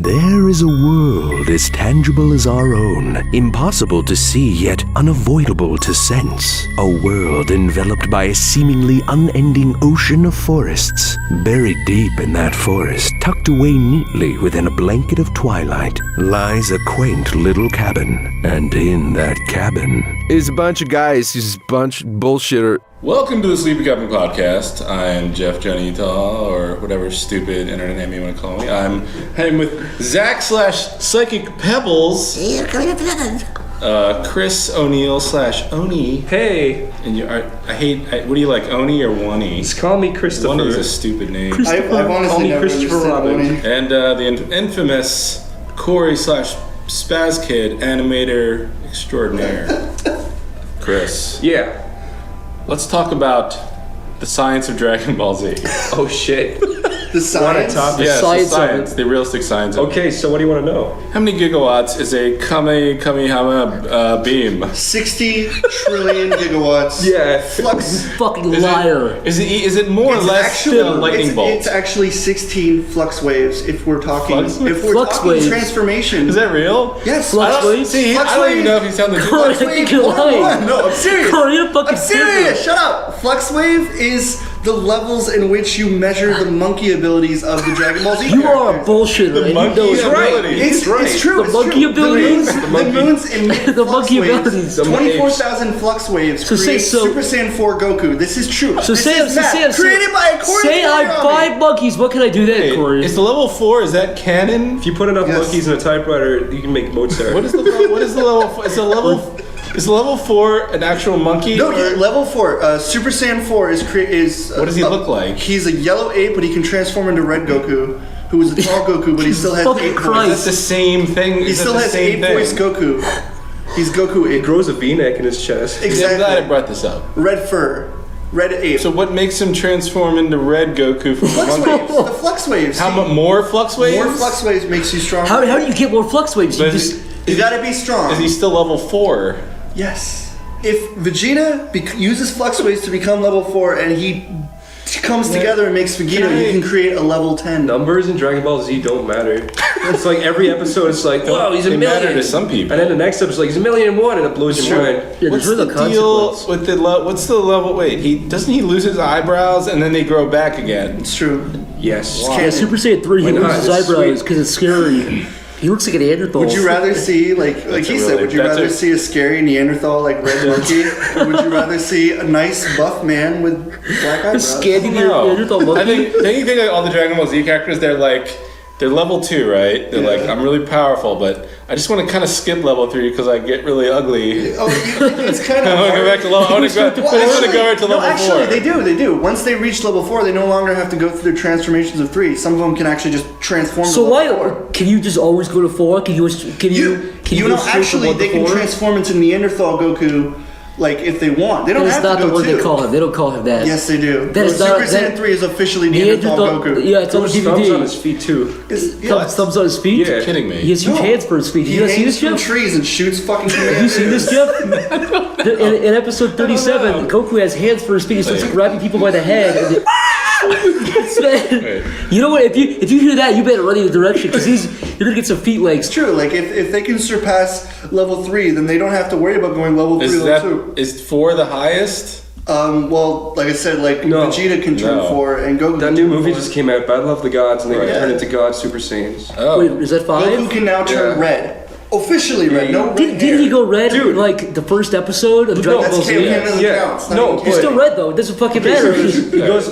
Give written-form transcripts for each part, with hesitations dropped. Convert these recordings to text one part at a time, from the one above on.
There is a world as tangible as our own, impossible to see yet unavoidable to sense. A world enveloped by a seemingly unending ocean of forests. Buried deep in that forest, tucked away neatly within a blanket of twilight, lies a quaint little cabin. And in that cabin is a bunch of guys who's a bunch of bullshitter. Welcome to the SleepyCabin podcast. I'm Jeff JohnnyUtah, or whatever stupid internet name you want to call me. I'm with Zach / Psychicpebbles. Chris O'Neill / Oney. Hey. And what do you like, Oney or Oney? Just call me Christopher. Oney is a stupid name. I've honestly never Christopher Robin. And the infamous Corey / Spazkid animator extraordinaire. Chris. Yeah. Let's talk about the science of Dragon Ball Z. Oh shit. The science? Yes, science the science, the realistic science of it. Okay, so what do you want to know? How many gigawatts is a Kamehameha beam? 60 trillion gigawatts. Yeah. Flux. Fucking liar. Is it more or less than a lightning bolt? It's actually 16 flux waves if we're talking Flux waves. transformation. Is that real? Yes. Flux waves? See, Flux I don't even waves. know if he's telling the Corey, truth. I think you're lying. No, I'm serious. Corey, you're fucking I'm serious. Shut up. Flux wave is the levels in which you measure the monkey abilities of the Dragon Ball Z You are a bullshitter. The and monkey you know it's ability. right. It's true. The it's monkey true. abilities? The moons emit The flux monkey waves. abilities. 24,000 flux waves create Super Saiyan 4 Goku. This is true. So this say is math created by a Corey. Say I have 5 monkeys. What can I do then, Hey, Corey? is the level 4, is that canon? If you put enough Yes. monkeys in a typewriter, you can make Mozart. What is the level? Is level 4 an actual monkey? No, or- level 4. Super Saiyan 4 is What does he look like? He's a yellow ape, but he can transform into Red Goku, who is a tall Goku, but he still has fucking 8 Christ. That's voice. the same thing. He still has 8 voice Goku. He's Goku It 8. grows a V-neck in his chest. I'm glad I Exactly. brought this up. Red fur. Red ape. So what makes him transform into Red Goku from a flux monkey? waves. The flux waves. How much more flux waves? More flux waves makes you stronger. How do you get more flux waves? You But just You gotta be strong. Is he still level 4? Yes. If Vegeta uses flux waves to become level 4 and he comes together and makes Vegeta, you can create a level 10. Numbers in Dragon Ball Z don't matter. It's like every episode it's like, whoa, he's a They matter million. to some people. And then the next episode's like, he's 1,000,001, and it blows your mind. yeah, What's there's the really deal consequence. with the what's the level? Wait, doesn't he lose his eyebrows and then they grow back again? It's true. Yes. Yeah, Super Saiyan 3, he Why not? loses his It's eyebrows sweet. because it's scary. He looks like a Neanderthal. Would you rather see, like he said, would you rather see a scary Neanderthal like Red Monkey, or would you rather see a nice buff man with black eyebrows? Scanning your No. Neanderthal monkey? I think like all the Dragon Ball Z characters, they're level 2, right? They're like, I'm really powerful, but I just want to kind of skip level 3 because I get really ugly. Oh, it's kind I of want to go back to level. I want to go right to level 4. Actually, they do. Once they reach level 4, they no longer have to go through their transformations of 3. Some of them can actually just transform. So to level why 4. can you just always go to 4? Can you You know, go straight from actually, 1 to they can 4? transform into Neanderthal Goku, like if they want. They don't That's have not to the go word 2. they call him. They don't call him that. Yes, they do. That is Super not- Saiyan that- 3 is officially Neanderthal Goku. Yeah, it's on Those DVD. thumbs on his feet too. Thumbs on his feet? Yeah. Kidding me? He has huge hands for his feet. He You guys see hangs this, from Jeff? trees and shoots fucking Have you seen this, Jeff? In episode 37, Goku has hands for his feet. He starts grabbing people by the head. And you know what? If you hear that, you better run in the direction because you're gonna get some feet legs. It's true. Like if they can surpass level 3, then they don't have to worry about going level 3, level 2. Is 4 the highest? Well, like I said, No. Vegeta can turn 4 and Goku. That can new turn movie 4. just came out, Battle of the Gods, and they Right. turn into God Super Saiyans. Oh. Wait, is that 5? Goku can now turn Yeah. red. Officially red. No red Didn't hair. he go red in Dude. like the first episode of Dragon Ball That's Z? canon doesn't Yeah. count. It's not No, even He's still canon. red though. It doesn't fucking matter. He goes,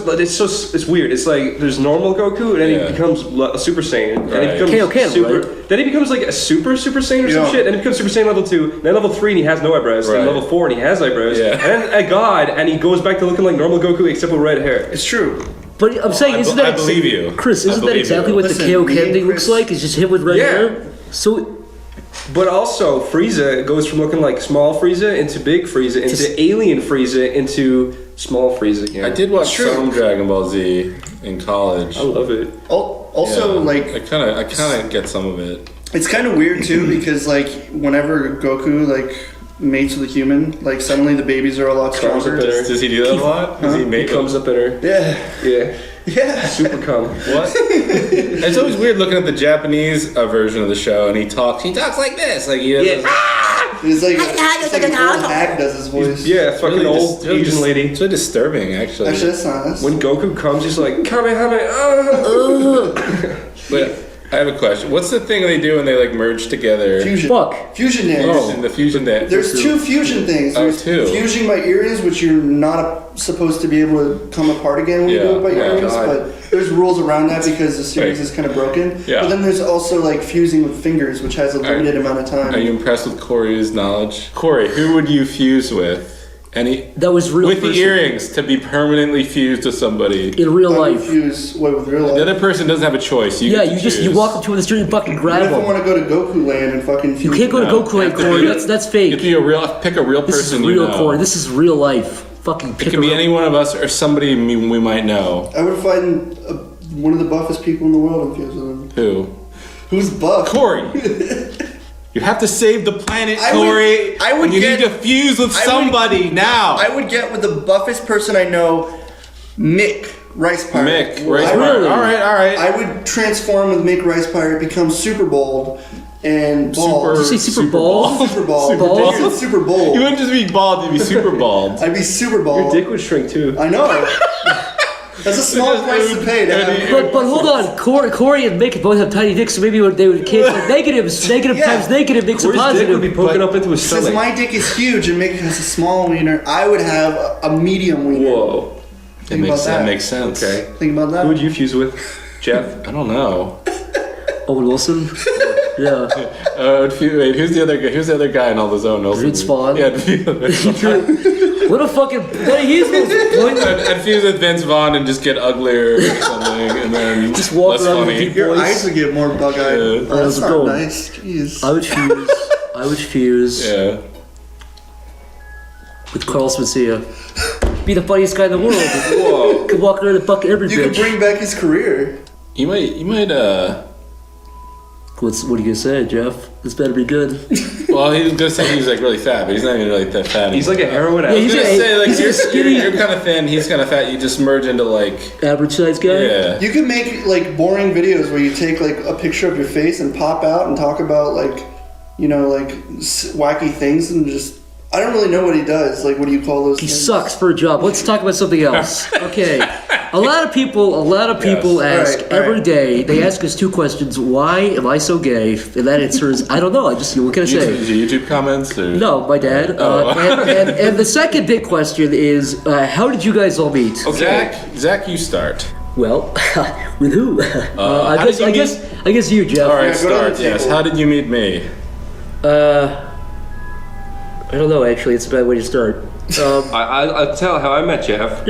it's weird. It's like there's normal Goku, and then Yeah. he becomes a Super Saiyan, and Right. he becomes Kaioken, super. right? Then he becomes like a Super Saiyan or Yeah. some shit, and he becomes Super Saiyan level 2. Then level 3, and he has no eyebrows. Right. Then level 4, and he has eyebrows. Yeah. And then a god, and he goes back to looking like normal Goku except with red hair. It's true. But I'm saying, isn't that I believe you. Chris? I Isn't that believe exactly you. what Listen, the Kaioken me and thing looks Chris- like? It's just him with red Yeah. hair. So But also, Frieza goes from looking like small Frieza into big Frieza into alien Frieza into small Frieza again. I did watch True. some Dragon Ball Z in college. I love it. Also, Yeah. like I kind of get some of it. it's kind of weird too because like whenever Goku like mates with a human, like suddenly the babies are a lot Comes stronger. up better. Does he do that a lot? Does he He make comes up better. Yeah. Yeah. Yeah. Super cum. What? It's always weird looking at the Japanese version of the show, and he talks like this, like he has It's like an old hag does his voice. Yeah, fucking old Asian lady. It's really disturbing, actually. Actually, that's not. When Goku comes, he's like, Kamehameha. But I have a question. What's the thing they do when they like merge together? Fusion. Fuck. Fusion dance. Oh, the fusion dance. There's two fusion things. There's two. fusing by earrings, which you're not supposed to be able to come apart again when you do it by earrings, but there's rules around that because the series is kind of broken. Yeah. But then there's also like fusing with fingers, which has a limited amount of time. Are you impressed with Corey's knowledge? Corey, who would you fuse with? That was real with person. the earrings to be permanently fused to somebody In real I would life. fuse with real life. The other person doesn't have a choice. You Yeah, get to you choose. walk up to the street and fucking What grab if I them. want to go to Goku Land and fucking fuse? You can't go to Goku Land, Corey. That's fake. Pick a real This is person. real, you know. Corey. This is real life. Fucking pick It could a be real- any one of us or somebody we might know. I would find one of the buffest people in the world and fuse with him. Who? Who's buff? Corey. You have to save the planet, I would- Corey. I would and you get- need to fuse with I would- somebody now. I would get with the buffest person I know, Mick Rice Pirate. Mick, Rice I would- Pirate. All right. I would transform with Mick Rice Pirate, become super bold and bald. Did you say super bald? Super bald. Super bald? You're super bold. You wouldn't just be bald, you'd be super bald. I'd be super Your bald. dick would shrink too. I know. That's a small price to pay to have. But hold on, Corey and Mick both have tiny dicks, so maybe they would cancel negatives. Negative Yeah. times negative makes a Corey's dick would be positive. poking up into his Since stomach. my dick is huge and Mick has a small wiener, I would have a medium wiener. Whoa. Think about That that. makes sense. Okay. Think about that. Who would you fuse with? Jeff? I don't know. Owen Wilson? Yeah. Wait, who's the other guy? Who's the other guy in all those Owen Wilson? Vince Vaughn. Yeah, I'd fuse What a fucking. He's I'd fuse with Vince Vaughn and just get uglier or something, and then Just walk less around with funny. deep Your voice. eyes would get more bug-eyed. Yeah. Oh, that's How's it not going? nice. Jeez. I would fuse Yeah. with Carlos Mencia. Be the funniest guy in the world. Whoa. Could walk around and fuck every You could bitch. bring back his career. You might. What are you gonna say, Jeff? This better be good. Well, he was gonna say he was like really fat, but he's not even really that fat. He's like a heroin Yeah, addict. he's I was gonna say like he's a skinny- you're kind of thin, he's kind of fat. You just merge into like Average size guy? yeah. You could make like boring videos where you take like a picture of your face and pop out and talk about like, you know, like wacky things and just. I don't really know what he does. Like, what do you call those? He things? sucks for a job. Let's talk about something else. Okay. A lot of people ask All right. every day, they ask us two questions. Why am I so gay? And that answer is, I don't know. What can I say? YouTube comments or No, my dad. And the second big question is, how did you guys all meet? Zach, you start. Well, with who? how did you I guess you, Jeff. All right, Yeah, go to start. the Yes. table. How did you meet me? I don't know. Actually, it's a bad way to start. I'll tell how I met Jeff.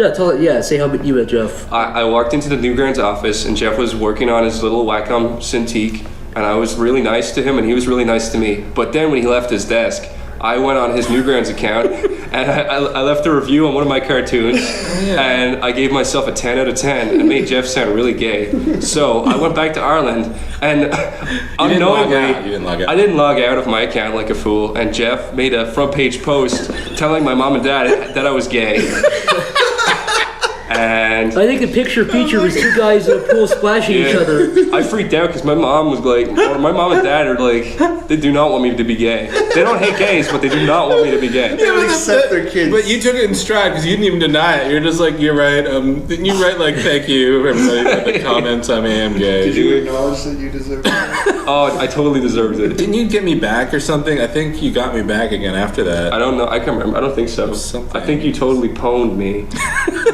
Say how you met Jeff. I walked into the Newgrounds office and Jeff was working on his little Wacom Cintiq, and I was really nice to him and he was really nice to me. But then when he left his desk, I went on his Newgrounds account and I left a review on one of my cartoons and I gave myself a 10 out of 10 and made Jeff sound really gay. So I went back to Ireland and unknowingly, You didn't log out. I didn't log out of my account like a fool, and Jeff made a front page post telling my mom and dad that I was gay. And I think the picture feature was two guys in a pool splashing each other. I freaked out because my mom was like, or my mom and dad are like, they do not want me to be gay. They don't hate gays, but they do not want me to be gay. They would accept their kids. But you took it in stride because you didn't even deny it. You're just like, you're right. Didn't you write like, thank you, everybody, for the comments, I am gay. Did you acknowledge that you deserve it? Oh, I totally deserved it. Didn't you get me back or something? I think you got me back again after that. I don't know. I can't remember. I don't think so. Something. I think you totally pwned me.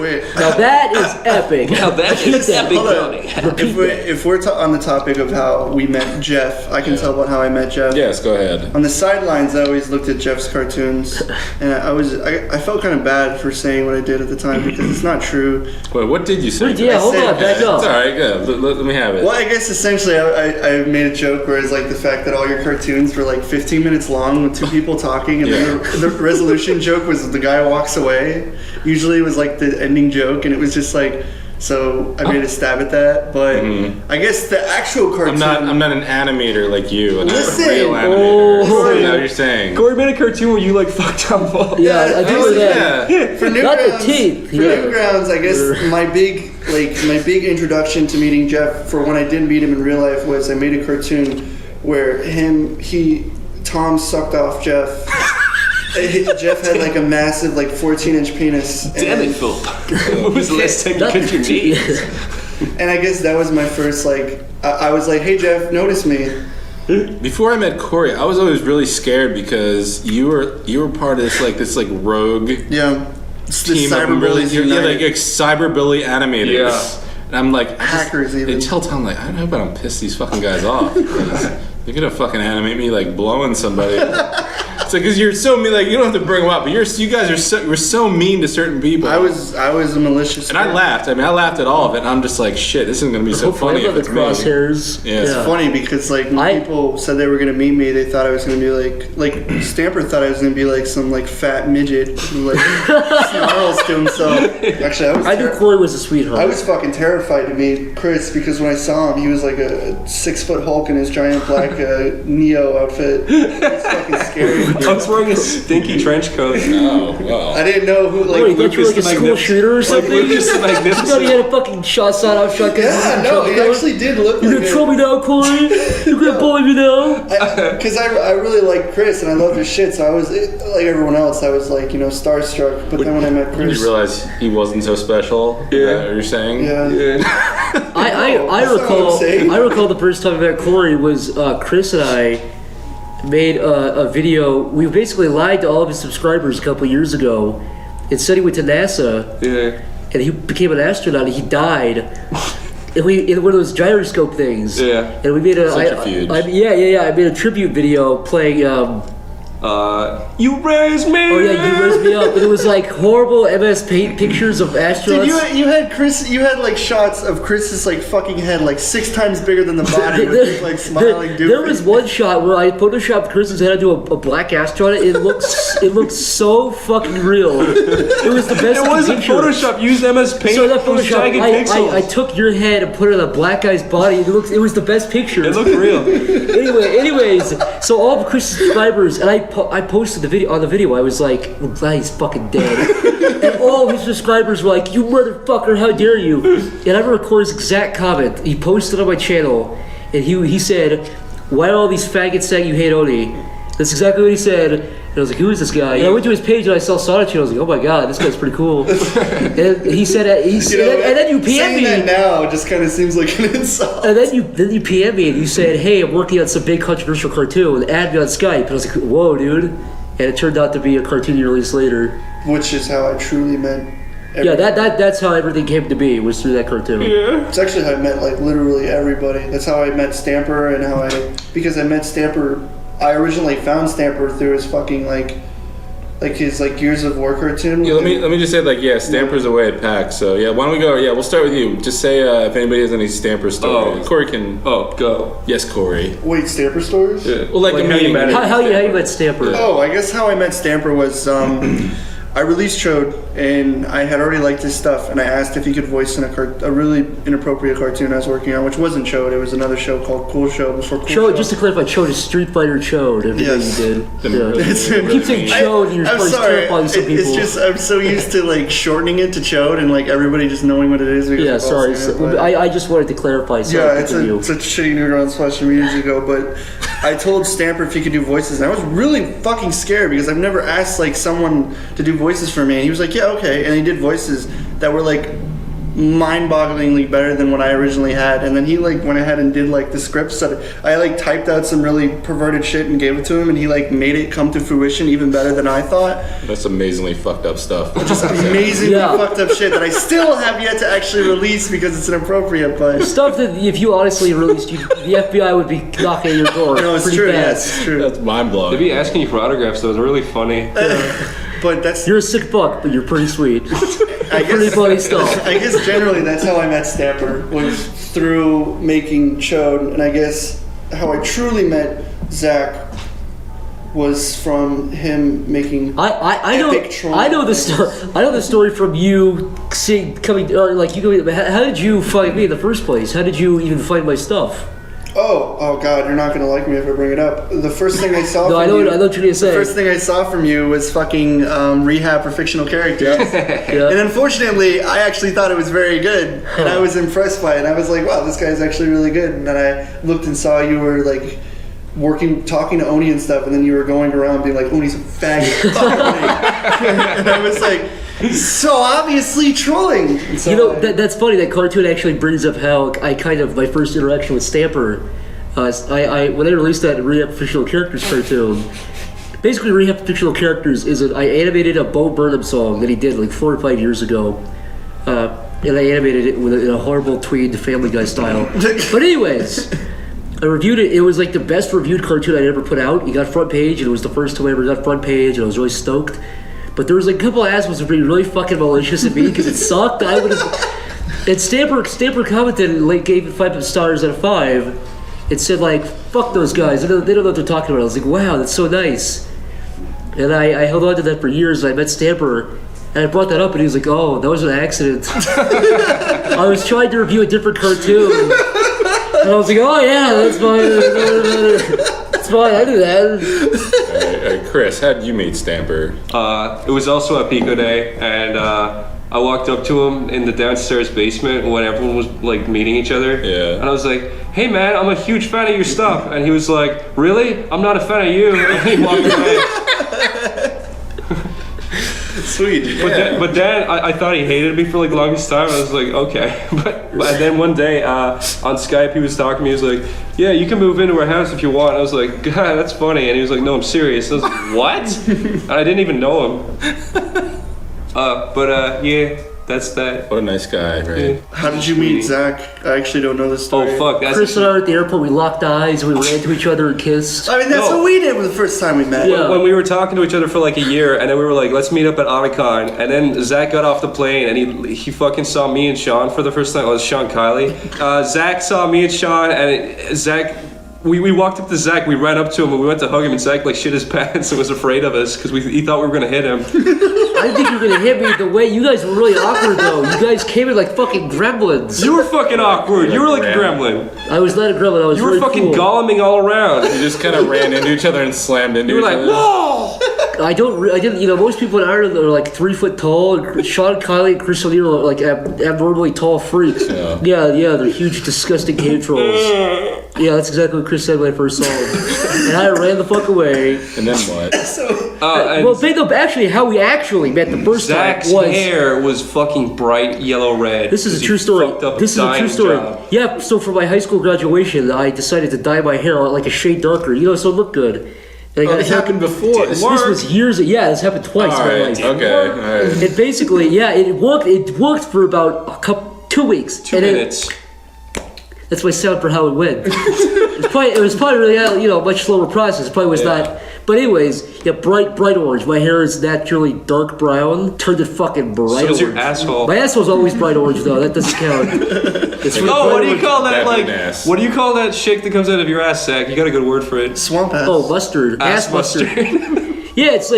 Wait. Now that is epic. Now that is epic. Hold on. If we're on the topic of how we met Jeff, I can tell about how I met Jeff. Yes, go ahead. On the sidelines, I always looked at Jeff's cartoons, and I felt kind of bad for saying what I did at the time because it's not true. Wait, what did you say? Yeah, hold on, back It's up. alright, good. Let me have it. Well, I guess essentially I made a joke where it's like the fact that all your cartoons were like 15 minutes long with two people talking, and then the resolution joke was the guy walks away. Usually it was like the ending joke, and it was just like So I made a stab at that, but I guess the actual cartoon. I'm not an animator like you. And Listen. I'm a real animator. Oh. I know what you're saying. Corey made a cartoon where you like fucked up balls. Yeah, I do remember that. Yeah. For Not the Newgrounds, teeth. For Newgrounds, I guess my big introduction to meeting Jeff, for when I didn't meet him in real life, was I made a cartoon where Tom sucked off Jeff. Jeff had like a massive 14-inch penis. Damn it, Phil. What was the last time you cut your teeth? And I guess that was my first I was like, hey Jeff, notice me. Before I met Corey, I was always really scared because you were part of this rogue Yeah. It's the team of cyberbullies unite. cyberbully animators. Yeah. And I'm like, Hackers even. I tell Tom, I hope I don't piss these fucking guys off. They're gonna fucking animate me blowing somebody. It's because you're so mean. You don't have to bring them up, but you guys were so mean to certain people. I was a malicious. And I laughed. I laughed at all of it. And I'm just like, shit, this isn't gonna be so funny if the it's me. crosshairs. Yeah. It's funny because when people said they were gonna meet me, they thought I was gonna be like Stamper thought I was gonna be some fat midget who snarls to himself. Actually, I knew Corey was a sweetheart. I was fucking terrified to meet Chris because when I saw him, he was like a 6-foot Hulk in his giant black Neo outfit. It's fucking scary. I was wearing a stinky trench coat. Oh, wow. I didn't know who What, you thought you were Lucas a the school shooter or something? Lucas the You thought he Magnificent. had a fucking shot-off shotgun? Yeah, no, he actually did look You're like gonna troll me now, Corey? You're gonna bully me now? Because I really liked Chris and I loved his shit, so I was like everyone else. I was starstruck. But then when I met You Chris, realize he wasn't so special? Yeah. Is that what you're saying? yeah, I That's not what I'm saying. recall the first time I met Corey was Chris and I made a video. We basically lied to all of his subscribers a couple years ago and said he went to NASA Yeah. and he became an astronaut and he died. And in one of those gyroscope things. Yeah. And we made Centrifuge. I made a tribute video playing You raised me. oh yeah, you raised me up. And it was horrible MS Paint pictures of astronauts. dude, you had Chris. You had shots of Chris's fucking head 6 times bigger than the body with smiling dude. There was one shot where I photoshopped Chris's head into a black astronaut. It looks so fucking real. It was the best. It wasn't picture. Photoshop. Used MS Paint. So that It was Photoshop, jagged pixels. I took your head and put it on a black guy's body. It was the best picture. It looked real. Anyways, so all of Chris's subscribers and I posted the video on the video. I was like, I'm glad he's fucking dead. And all his subscribers were like, you motherfucker, how dare you? And I remember Corey's exact comment. He posted on my channel, and he said, why are all these faggots saying you hate Oney? That's exactly what he said. And I was like, who is this guy? And I went to his page and I saw Sonic, and I was like, oh my god, this guy's pretty cool. And he said, and then you PM me. Saying that now just kind of seems like an insult. And then you PM me and you said, hey, I'm working on some big controversial cartoon, and add me on Skype. And I was like, whoa, dude. And it turned out to be a cartoon you released later. Which is how I truly met. Yeah, that's how everything came to be, was through that cartoon. Yeah. It's actually how I met literally everybody. That's how I met Stamper and because I met Stamper. I originally found Stamper through his fucking his Gears of War cartoon. Yeah, let me just say Stamper's away at PAX. So why don't we go? Yeah, we'll start with you. Just say if anybody has any Stamper stories. Oh. Corey can. Oh, go. Yes, Corey. Wait, Stamper stories? Yeah. Well, Like how you met him. How you met Stamper? Oh, I guess how I met Stamper was I released Chode and I had already liked his stuff and I asked if he could voice in a really inappropriate cartoon I was working on, which wasn't Chode. It was another show called Cool Show before Cool Show. Just to clarify, Chode is Street Fighter Chode. Everything Yes. you did. It's You keep saying Chode and you're I'm supposed to sorry. clarify some people. It's just I'm so used to shortening it to Chode and everybody just knowing what it is. because Yeah, we've all sorry. seen it, but- I just wanted to clarify something it's for you. a shitty Newgrounds question years ago, but I told Stamper if he could do voices, and I was really fucking scared because I've never asked someone to do voices for me, and he was like, yeah, okay, and he did voices that were mind-bogglingly better than what I originally had, and then he went ahead and did the scripts that I typed out some really perverted shit and gave it to him, and he made it come to fruition even better than I thought. That's amazingly fucked up stuff. Just amazingly Yeah. fucked up shit that I still have yet to actually release because it's inappropriate, but Stuff that if you honestly released, the FBI would be knocking at your door. no, it's pretty true. fast. Yes, it's true. That's mind They'd blowing. be asking you for autographs, though. It's really funny. But that's You're a sick fuck, but you're pretty sweet. I Pretty guess funny stuff. I guess generally that's how I met Stamper, was through making Chode, and I guess how I truly met Zach was from him making. I epic troll know the things. story. I know the story from you coming. Like you. How did you find me in the first place? How did you even find my stuff? Oh God! You're not gonna like me if I bring it up. The first thing I saw. No, from I know you, what you're gonna say. The first thing I saw from you was fucking rehab for fictional characters. Yeah. And unfortunately, I actually thought it was very good, and I was impressed by it. And I was like, "Wow, this guy's actually really good." And then I looked and saw you were like talking to Oney and stuff, and then you were going around being like, "Oney's a faggot." And I was like, so obviously trolling. So You know, that's funny. That cartoon actually brings up how I my first interaction with Stamper. When I released that Rehab Fictional Characters cartoon, basically Rehab Fictional Characters I animated a Bo Burnham song that he did like 4 or 5 years ago, and I animated it in a horrible tweed Family Guy style. But anyways, I reviewed it. It was like the best reviewed cartoon I'd ever put out. It got front page, and it was the first time I ever got front page, and I was really stoked. But there was like a couple of assholes being really fucking malicious at me because it sucked. I would have. And Stamper commented and like gave it 5 stars out of 5. It said like, "Fuck those guys. They don't know what they're talking about." I was like, "Wow, that's so nice." And I held on to that for years. And I met Stamper, and I brought that up, and he was like, "Oh, that was an accident." I was trying to review a different cartoon, and I was like, "Oh yeah, that's fine. That's fine. I do that." Chris, how did you meet Stamper? It was also a Pico Day, and I walked up to him in the downstairs basement when everyone was like meeting each other. Yeah. And I was like, "Hey man, I'm a huge fan of your stuff." And he was like, "Really? I'm not a fan of you." And he walked away. Sweet. But then I thought he hated me for like the longest time. I was like, okay. But then one day on Skype he was talking to me. He was like, "Yeah, you can move into our house if you want." I was like, "God, that's funny." And he was like, "No, I'm serious." I was like, "What?" And I didn't even know him. Yeah, that's that. What a nice guy, right? How did you meet Zach? I actually don't know this Oh story. fuck, that's Chris and I were at the airport. We locked eyes. We ran to each other and kissed. I mean, that's No. what we did the first time we met. Yeah. when we were talking to each other for like a year, and then we were like, "Let's meet up at Omicon." And then Zach got off the plane, and he fucking saw me and Sean for the first time. It was Sean Kiley. Zach saw me and Sean, and Zach. We walked up to Zach, we ran up to him, and we went to hug him, and Zach like shit his pants and was afraid of us because he thought we were gonna hit him. I didn't think you were gonna hit me the way you guys were really awkward though. You guys came in like fucking gremlins. You were fucking awkward. You were like a gremlin. I was not a gremlin. I was You were really fucking cool. goleming all around. You just kind of ran into each other and slammed into You were each like, other. "Whoa!" I didn't. You know, most people in Ireland are like 3 foot tall. Sean Kiley and Chris O'Neill are like abnormally tall freaks. Yeah, they're huge, disgusting cave trolls. Yeah, that's exactly what Chris said when I first saw him. And I ran the fuck away. And then what? Well, actually, how we actually met the first Zach's time was. hair was fucking bright yellow red. This is a 'cause he true story. fucked up This is a dyeing true story. job. Yeah, so for my high school graduation, I decided to dye my hair like a shade darker, so it looked good. And I got This happened before. This was years. Yeah, this happened twice. in my Alright, life. okay, alright. It basically, it worked. It worked for about 2 weeks. 2 and minutes. That's my sound for how it went. It was probably really a much slower process. It probably was not. But anyways, bright orange. My hair is naturally dark brown. Turned it fucking bright So orange. is your asshole. My asshole's always bright orange though. That doesn't count. It's really Oh, bright what do you orange. call that? That'd be Like, nice. what do you call that shit that comes out of your ass sack? You got a good word for it. Swamp ass. Oh, mustard. Ass mustard. mustard. Yeah, it's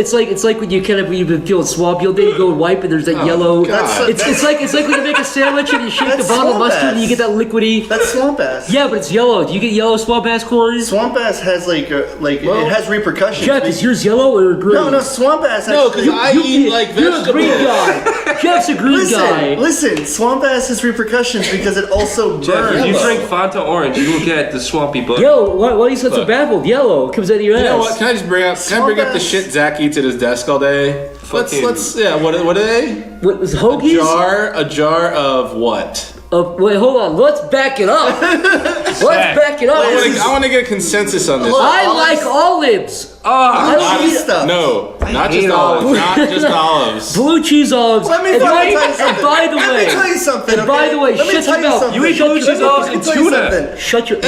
like when you you've been feeling swampy all day, you go and wipe, and there's that yellow. God. It's like when you make a sandwich and you shake the That's bottle of swamp mustard and you ass. get that liquidy. That's swamp ass. Yeah, but it's yellow. Do you get yellow swamp ass corn? Swamp ass has it has repercussions. Jeff, is yours yellow or green? No, swamp ass. No, actually- because I eat like You're a vegetables. green guy. Jeff's a green guy. Listen, swamp ass has repercussions because it also If burns. you drink Fanta orange, you will get the swampy bug. Yellow. Why are you so Look. baffled? Yellow comes out of your ass. You know what? Can I just bring up? Can I bring up the Swamp shit ass. Zach eats at his desk all day? Fucking- Let's. Yeah. What are they? What was hoagies? A jar of what? Wait, hold on. Let's back it up. Let's back it up. I want to get a consensus on this. I like olives. I Not don't eat stuff. No, not hate just olives. olives. Not just olives. blue cheese olives. Let me and fucking by, tell you something. and by the way, Let me tell you something. And by okay? the way, Let me shut tell your you mouth. something. You eat Shut blue your cheese mouth. olives Let me and tell you tuna. something. Shut your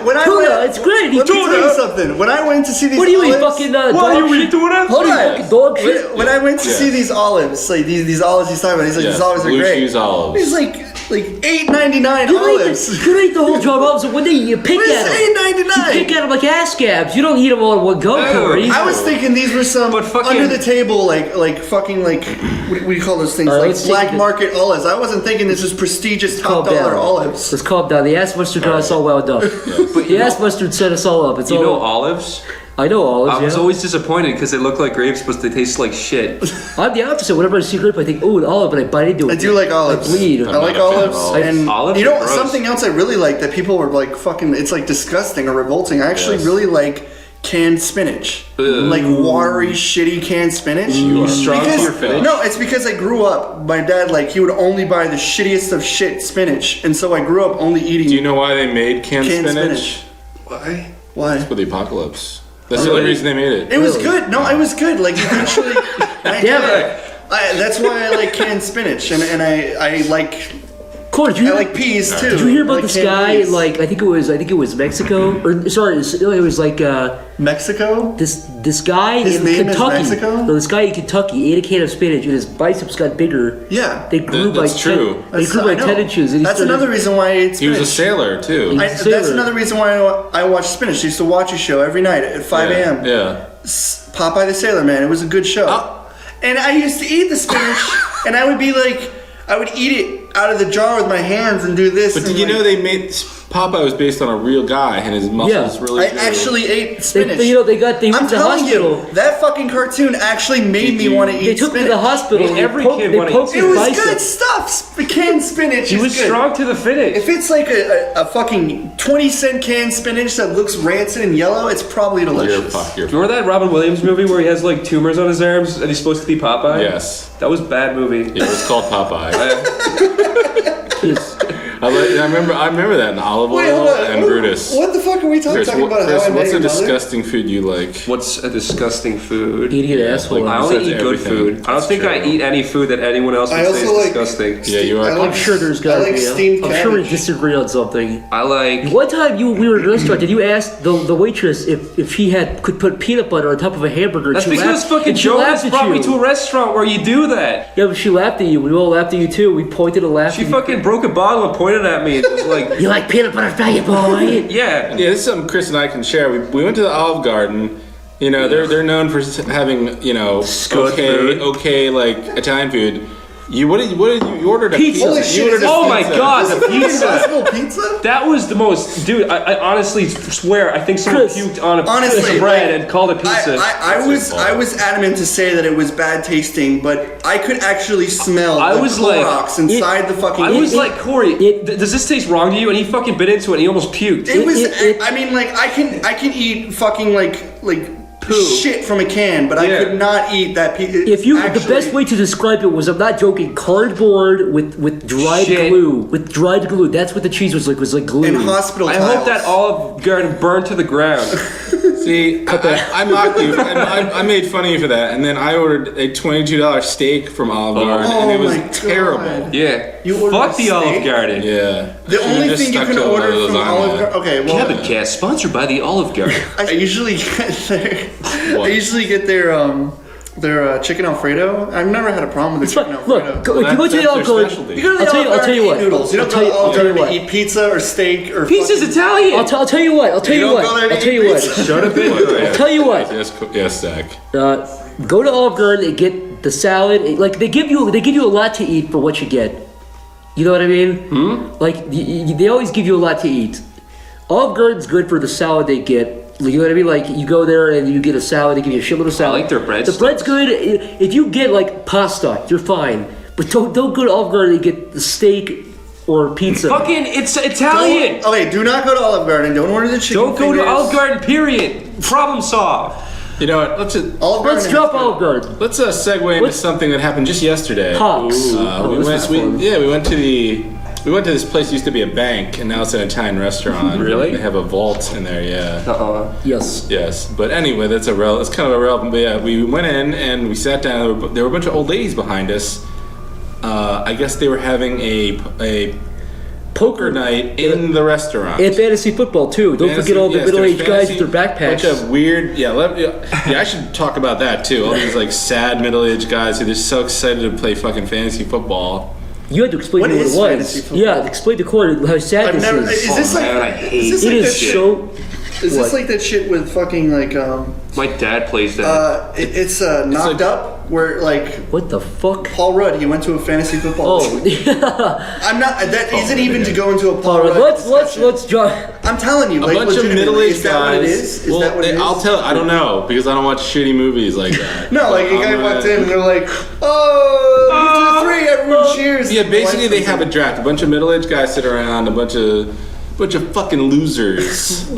When I tuna. went- It's great. Eat Let me tell you tuna. something. When I went to see these What do you eat? olives, Fucking What, dog you eat shit? tuna? What do you Hold on. fucking dog shit? when I went to see these olives, like these olives he's talking about, he's like, Yeah, these olives are blue great. cheese olives. He's like, like $8.99 olives. You eat the whole jar of olives, and one day you pick What at them. is $8.99? You pick at them like ass scabs. You don't eat them all in one go, Corey. I was thinking these were some But fucking- under the table, like fucking like what do you call those things? All right, Like let's take black it. market olives. I wasn't thinking this was prestigious top dollar olives. Let's calm down. The ass mustard got us all wound up. The ass mustard set us all up. It's You all. know olives? I know olives. I was yeah. always disappointed because they look like grapes, but they taste like shit. I'm the opposite. Whenever I see grape, I think, oh, an olive, and I bite into it. I do like olives. I bleed. I like not a fan of olives, olives. and Olives you know are gross. something else I really like that people were like fucking. It's like disgusting or revolting. I actually Yes. really like canned spinach, like watery, shitty canned spinach. You are strong because- to your finish. No, it's because I grew up. My dad he would only buy the shittiest of shit spinach, and so I grew up only eating. Do you know why they made canned spinach? Why? Why? For the apocalypse. That's the only reason they made it. It was good. No, it was good. Like eventually, Yeah. that's why I like canned spinach, and I like Corey, did you I hear, like peas too. did you hear about I like this canned guy? peas. Like, I think it was Mexico, or sorry, it was like Mexico. this guy His in name is Kentucky. Mexico? No, this guy in Kentucky ate a can of spinach, and his biceps got bigger. Yeah, They grew by That's true. 10. They grew by I know. 10 inches. And he That's started- another reason why I ate He was spinach. a sailor too. He- That's sailor. another reason why I watched spinach. I used to watch a show every night at 5 a.m. Yeah. Popeye the Sailor Man. It was a good show. Oh. And I used to eat the spinach, and I would be like, I would eat it out of the jar with my hands and do this. But and did you like- know they made Popeye was based on a real guy and his muscles Yeah. really I grew. actually ate spinach. They went I'm to the telling hospital. you, that fucking cartoon actually made me want to eat They took him spinach. to the hospital. Well, and every they poked, kid they wanna poked eat It his was bicep. good stuff. Canned spinach. He is was good. strong to the finish. If it's like a fucking 20-cent canned spinach that looks rancid and yellow, it's probably You're delicious. fuck. You're Remember that Robin Williams movie where he has like tumors on his arms and he's supposed to be Popeye? Yes. That was a bad movie. Yeah, it was called Popeye. Yes. I remember that in Olive Wait, Oil hold on. and Brutus. What the fuck are we Chris, talking about? Chris, How I Met what's a Your Mother? disgusting food you like? What's a disgusting food? Idiot asshole. like- I only Besides eat good everything. food. I don't That's think I true. eat any food that anyone else would I say also is like- disgusting. Yeah, you are. I I'm sure there's got to I like be. steamed I'm sure we cabbage. disagree on something. I like. One time we were at a restaurant and you asked the waitress if she could put peanut butter on top of a hamburger. That's She because laughed- fucking and she Jonas laughed at brought me you. to a restaurant where you do that. Yeah, but she laughed at you. We all laughed at you too. We pointed and laughed. She at you. fucking broke a bottle and pointed at me. It was like, You like peanut butter faggot boy? yeah. Yeah, this is something Chris and I can share. We went to the Olive Garden. You know, they're known for having, you know, Good food. okay, like Italian food. You ordered a Pizza. pizza. Holy You shit, ordered is a this Oh my pizza. god, the pizza. Impossible pizza? That was the most, dude. I honestly swear, I think someone Chris, puked on a honestly, piece of bread like, and called it pizza. I was adamant to say that it was bad tasting, but I could actually smell I the was like- Clorox inside the fucking. I was it- like, Corey, does this taste wrong to you? And he fucking bit into it and he almost puked. It was. it- I mean, like I can eat fucking like Poo. shit from a can, but Yeah. I could not eat that pizza. If you, the best way to describe it was, I'm not joking, cardboard with dried Shit. glue. With dried glue. That's what the cheese was like glue. in hospital. I tiles. hope that Olive Garden burned to the ground. See, I mocked you. And I made fun of you for that. And then I ordered a $22 steak from Olive Garden, and it Oh was my God. terrible. Yeah. You ordered Fuck a the Olive steak? Garden. Yeah. The Should've only just thing you stuck can to a order little from lasagna. Olive Garden. Okay, well, Cabin Cast, sponsored by the Olive Garden. I usually get their. I What? usually get their chicken Alfredo. I've never had a problem with It's their fine. chicken Alfredo. Look, if you go to the That's Olive their Garden, specialty. You go to the I'll tell you- Olive I'll tell you Garden what. to eat noodles. You don't I'll go tell to you- the Olive I'll tell you Garden to what. eat pizza or steak or. Pizza's fucking- Italian. I'll tell you what. I'll tell you don't what. go there to I'll tell eat you what. pizza? Shut up into it. Tell you what. Yes, Zach. Go to Olive Garden and get the salad. Like they give you a lot to eat for what you get. You know what I mean? Like they always give you a lot to eat. Olive Garden's good for the salad they get. You know what I mean? Like you go there and you get a salad. They give you a shitload of salad. I like their bread The stuff. bread's good. If you get like pasta, you're fine. But don't go to Olive Garden and get the steak or pizza. Fucking, it's Italian. Okay, do not go to Olive Garden. Don't order the chicken. Don't go to fingers. Olive Garden, period. Problem solved. You know what? Let's Olive Garden Let's has drop good- Olive Garden. Let's segue into What's- something that happened just yesterday. Pops. We this went. is fun. We went to this place. Used to be a bank, and now it's an Italian restaurant. Really? They have a vault in there. Yeah. Yes. Yes, but anyway, it's kind of irrelevant. But yeah, we went in and we sat down. There were a bunch of old ladies behind us. I guess they were having a poker night in the restaurant. And fantasy football too. Don't forget all the Yes, middle-aged there's guys fantasy- with their backpacks. Bunch of weird, yeah. I should talk about that too. All these like sad middle-aged guys who are so excited to play fucking fantasy football. You had to explain What to me is what it fantasy was. football? Yeah, explain to Corey how sad I've this never. is. Is this like? man, I hate Is this It like is that shit? so. Is this what? like that shit with fucking like My dad plays that. it's knocked like- up where like What the fuck? Paul Rudd he went to a fantasy football Oh, league. yeah. I'm not that isn't even to go into a Paul All right, Rudd let's discussion. draw. I'm telling you, A like bunch of legitimately, middle-aged is that what it guys. is? Is that what it is? I'll tell. I don't know because I don't watch shitty movies like that. No, like a But guy I'm walked gonna- in and they're like, "Oh, 1, 2, 3, everyone cheers." Yeah, basically they have a draft. A bunch of middle-aged guys sit around. A bunch of fucking losers, in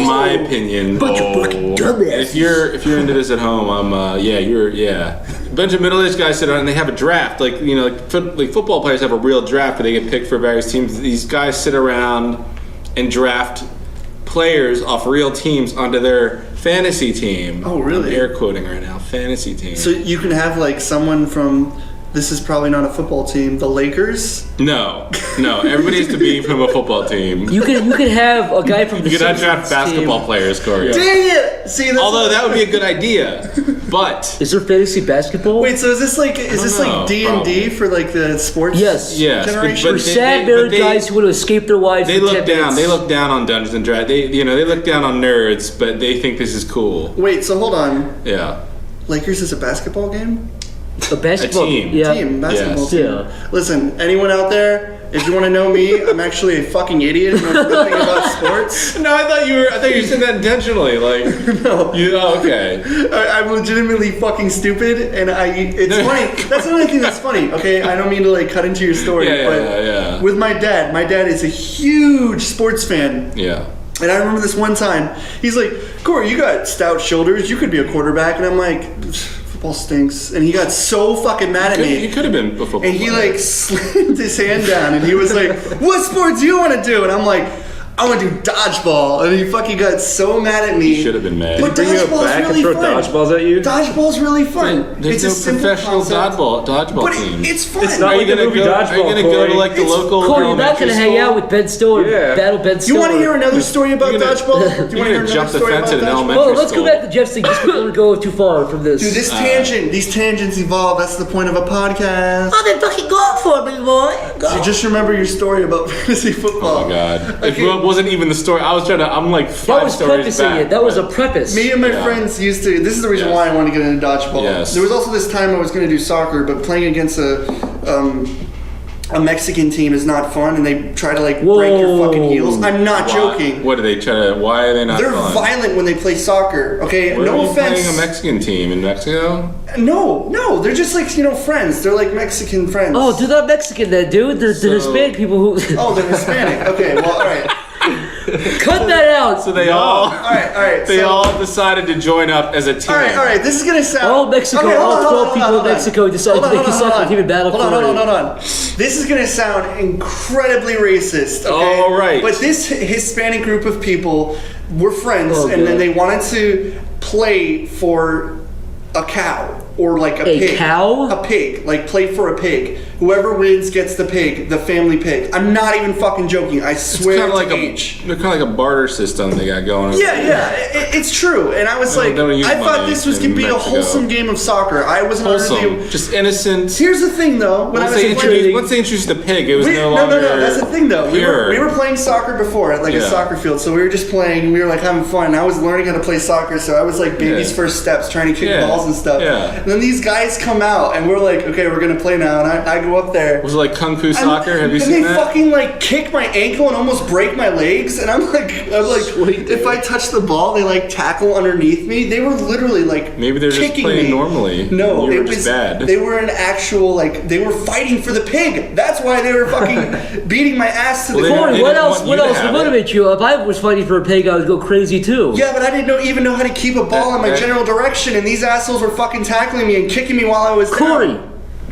my opinion. Bunch of fucking dumbasses. If you're into this at home, A bunch of middle-aged guys sit around and they have a draft. Like like football players have a real draft, but they get picked for various teams. These guys sit around and draft players off real teams onto their fantasy team. Oh, really? I'm air quoting right now, fantasy team. So you can have like someone from. This is probably not a football team. The Lakers. No, everybody has to be from a football team. You can have a guy from the You could not draft Simpsons team. basketball players, Corey. Dang it! See, that's Although that would be a good idea, but Is there fantasy basketball? Wait, so is this like know, D&D for like the sports? Yes. yes, Generation? For sad married guys who want to escape their wives. they for look 10 down. minutes. They look down on Dungeons and Dragons. They look down on nerds, but they think this is cool. Wait, so hold on. Yeah, Lakers is a basketball game? A basketball team. Yeah. Team, basketball Yes. team. Yeah. Listen, anyone out there, if you want to know me, I'm actually a fucking idiot and know nothing about sports. No, I thought you said that intentionally. Like, No. okay. I'm legitimately fucking stupid, and it's No. funny. That's the only thing that's funny. Okay, I don't mean to like cut into your story, but Yeah. with my dad is a huge sports fan. Yeah. And I remember this one time, he's like, Corey, you got stout shoulders, you could be a quarterback. And I'm like, football stinks. And he got so fucking mad at You me. could have been a football And he player. like slammed his hand down and he was like, what sport do you want to do? And I'm like, I want to do dodgeball. And he fucking got so mad at me. You should have been mad. But Bring you dodgeball's back really and throw fun. dodgeballs at you? Dodgeball's really fun. There's it's a no simple professional concept. dodgeball But team. it's fun. It's not Are you like the gonna movie go? Are you Dodgeball, gonna go to Corey. like the It's- local? Corey, you're not elementary going to hang school? out with Ben Stiller. Yeah. Battle Ben Do Stiller. you want to hear another story about You're gonna- dodgeball? Do you you're want to hear gonna another jump the story fence about at an dodgeball? elementary Oh, let's go school. back to Jeff's thing just before we go too far from this. Dude, these tangents evolve. That's the point of a podcast. Oh, they fucking go for me, boy. So just remember your story about fantasy football. Oh my god! Okay. It wasn't even the story. I was trying to. I'm like That five was stories prefacing back. it. That was a but- preface. Me and my Yeah. friends used to. This is the reason Yes. why I wanted to get into dodgeball. Yes. There was also this time I was going to do soccer, but playing against a Mexican team is not fun, and they try to like break your fucking heels. I'm not Why- joking. What do they try to? Why are they not? They're fun? violent when they play soccer. Okay, Where no are you offense. playing a Mexican team in Mexico? No, they're just like friends. They're like Mexican friends. Oh, they're not Mexican then, dude. They're Hispanic people who. Oh, they're Hispanic. Okay, well, all right. Cut that out. So they all. All right. They so, all decided to join up as a team. All right. This is gonna sound. All Mexico, Okay, hold all on, 12 hold on, people hold in on. Mexico decided to make a soccer team in battle Hold for on. This is gonna sound incredibly racist. Okay. All right. But this Hispanic group of people were friends, Oh, and then God. they wanted to play for a cow or like a pig. cow? A pig. Like play for a pig. Whoever wins gets the pig, the family pig. I'm not even fucking joking. I It's swear kind of to like H. they're kind of like a barter system they got going. over Yeah, there. it's true. And I was No, like, don't use I thought money this was in gonna be a Mexico. wholesome game of soccer. I wasn't under Wholesome, the. just innocent. Here's the thing, though. When Once I was they playing, introduced the pig, it was we, no no, longer. That's the thing, though. We pure. were playing soccer before at like a Yeah. soccer field, so we were just playing. And we were like having fun. And I was learning how to play soccer, so I was like baby's Yeah. first steps, trying to kick Yeah. balls and stuff. Yeah. And then these guys come out, and we're like, okay, we're gonna play now. And I go up there. Was it like Kung Fu And- Soccer? Have you and seen they that? fucking like kick my ankle and almost break my legs, and I'm like, if I touch the ball, they like tackle underneath me. They were literally like Maybe they're just kicking playing me. normally. No, You were it just was bad. They were an actual like they were fighting for the pig. That's why they were fucking beating my ass to Well, the they ground. didn't Corey, what else? want What you to else have would it. motivate you? If I was fighting for a pig, I would go crazy too. Yeah, but I didn't even know how to keep a ball in my general direction, and these assholes were fucking tackling me and kicking me while I was down. Corey,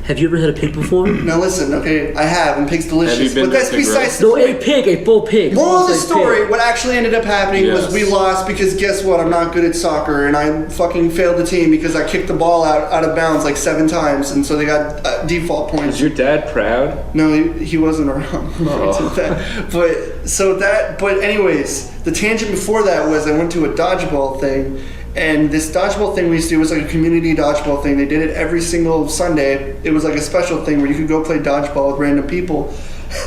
have you ever had a pig before? Now listen, okay, I have, and pig's Have you delicious, been but to that's pig besides the No, point. a pig, a full pig. Moral of the Full-size story, pig. what actually ended up happening was Yes. we lost because guess what? I'm not good at soccer, and I fucking failed the team because I kicked the ball out of bounds like 7 times, and so they got default points. Is your dad proud? No, he wasn't around. But anyways, the tangent before that was I went to a dodgeball thing, And this dodgeball thing we used to do was like a community dodgeball thing. They did it every single Sunday. It was like a special thing where you could go play dodgeball with random people.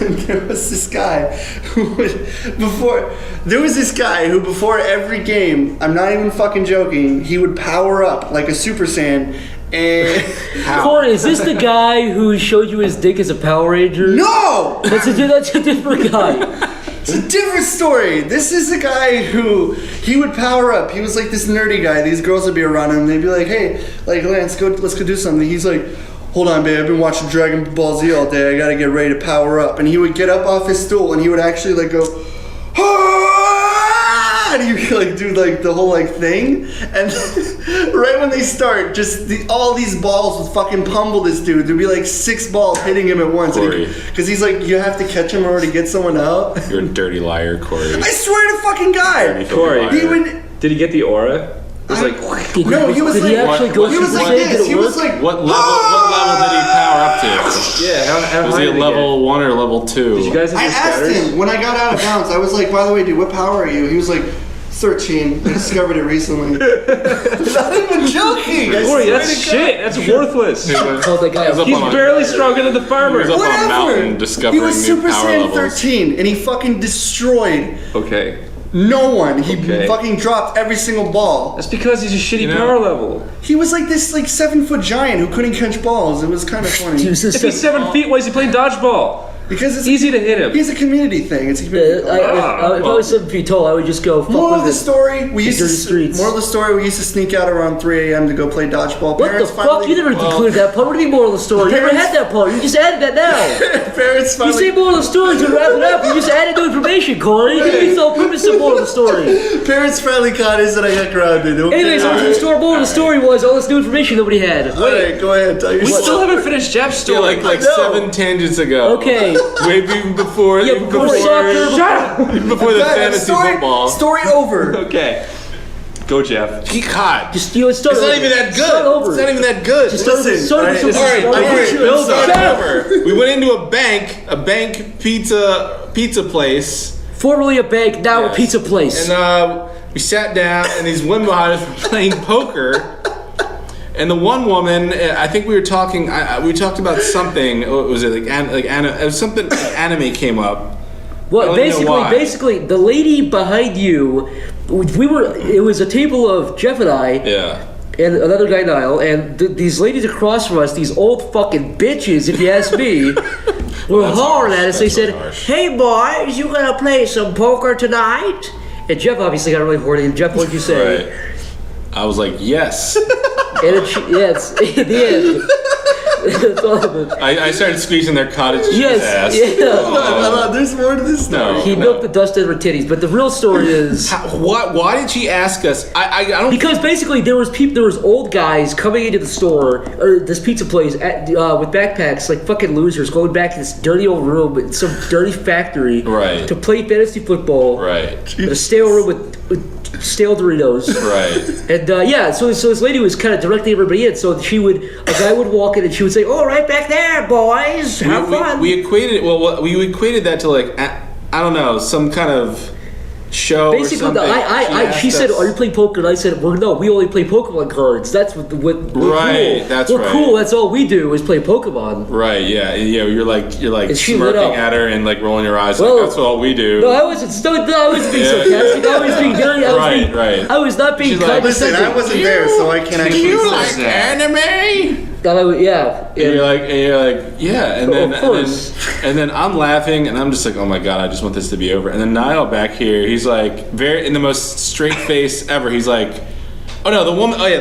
And there was this guy who before every game, I'm not even fucking joking, he would power up like a Super Saiyan. And Corey, is this the guy who showed you his dick as a Power Ranger? No! That's a different guy. It's a different story. This is a guy who he would power up. He was like this nerdy guy. These girls would be around him. They'd be like, "Hey, like Lance, let's go do something." He's like, "Hold on, babe. I've been watching Dragon Ball Z all day. I gotta get ready to power up." And he would get up off his stool and he would actually like go, "Ah!" and he would like do like the whole like thing. And right when they start, just all these balls would fucking pummel this dude. There'd be like 6 balls hitting him at once. Because he's like, you have to catch him in order to get someone out. You're a dirty liar, Corey. I swear to fucking God. Corey, He would. did he get the aura? It was like, No, he was Did like, he actually go he was Super like Saiyan? this. Did it He was work? like, What level did he power up to? yeah, how Was high he did a level 1 or level 2? Did you guys have I your asked scatters? him when I got out of bounds. I was like, by the way, dude, what power are you? He was like, 13. I discovered it recently. Not even joking. I Corey, swear that's to shit. That's worthless. Called that guy. He was up He's on a- barely stronger than the farmer. He was up on a mountain God. discovering He was new Super power Saiyan levels. 13, and he fucking destroyed Okay. no one. He Okay. fucking dropped every single ball. That's because he's a shitty know- power level. He was like this 7-foot giant who couldn't catch balls. It was kind of funny. He was If he's 7 feet, why is he playing dodgeball? Because it's Easy to hit him. He's a community thing. It's a community thing. If I was 7 feet tall, I would just go fuck Moral of with the it. story: we used dirty streets. Moral of the story: we used to sneak out around 3 a.m. to go play dodgeball. What the fuck? You never included that part. What do you mean moral of the story? You never had that part. You just added that now. Parents You say finally. moral of the story to wrap it up. You just added new information, Corey. You need no purpose of moral of the story. Parents finally caught us, and I got grounded. Okay. Anyways, all right. the moral of the story was all this new information nobody had. All right, go ahead. Tell your We story. still haven't finished Jeff's Yeah, story. like No. 7 tangents ago. Okay. Way before, Yeah, before soccer. before the Go ahead, fantasy story, football. Story over. Okay. Go, Jeff. God. Just start. It's not even that good. Start over. It's not even that good. Just start Listen, start alright, with some- All right, start all with right, some- start start over. We went into a bank pizza place, Formerly a bank, now a Yes. pizza place. and we sat down, and these women behind us were playing poker. And the one woman, I think we were talking. We talked about something. What was it like? It was something. Anime came up. I Well, don't even know why. basically, the lady behind you, it was a table of Jeff and I, Yeah. and another guy, Niall, and these ladies across from us, these old fucking bitches, if you ask me, were that's hollering harsh. at us. They That's said, really harsh. "Hey boys, you gonna play some poker tonight?" And Jeff obviously got really horny. And Jeff, what'd you say? Right. I was like, yes. And yes, in the end. That's all of it. I started squeezing their cottage cheese Yes, ass. yeah. Hold on, there's more to this story. No. He milked the dust out of her titties, but the real story is What? Why did she ask us? I don't. because basically there was old guys coming into the store or this pizza place with backpacks like fucking losers going back to this dirty old room in some dirty factory Right. to play fantasy football Right. in a stale room with stale Doritos. Right. And so this lady was kind of directing everybody in. So a guy would walk in and she would say, "Oh, right back there, boys, have fun." We equated we equated that to like I don't know, some kind of show Basically, or something. she said, "Are you playing poker?" And I said, "Well, no, we only play Pokemon cards. That's what we're Right, cool. that's we're right. cool. That's all we do is play Pokemon." Right, yeah. You're like And she lit smirking up. at her and like rolling your eyes Well, like that's all we do. No, I wasn't being Yeah. sarcastic. I was being very. Right. I was not being She's like, Listen, I wasn't there, so I can't actually say. anime? Yeah. And you're like, yeah, and then, Of course. and then I'm laughing, and I'm just like, oh my god, I just want this to be over. And then Niall back here, he's like, very in the most straight face ever. He's like, oh no, the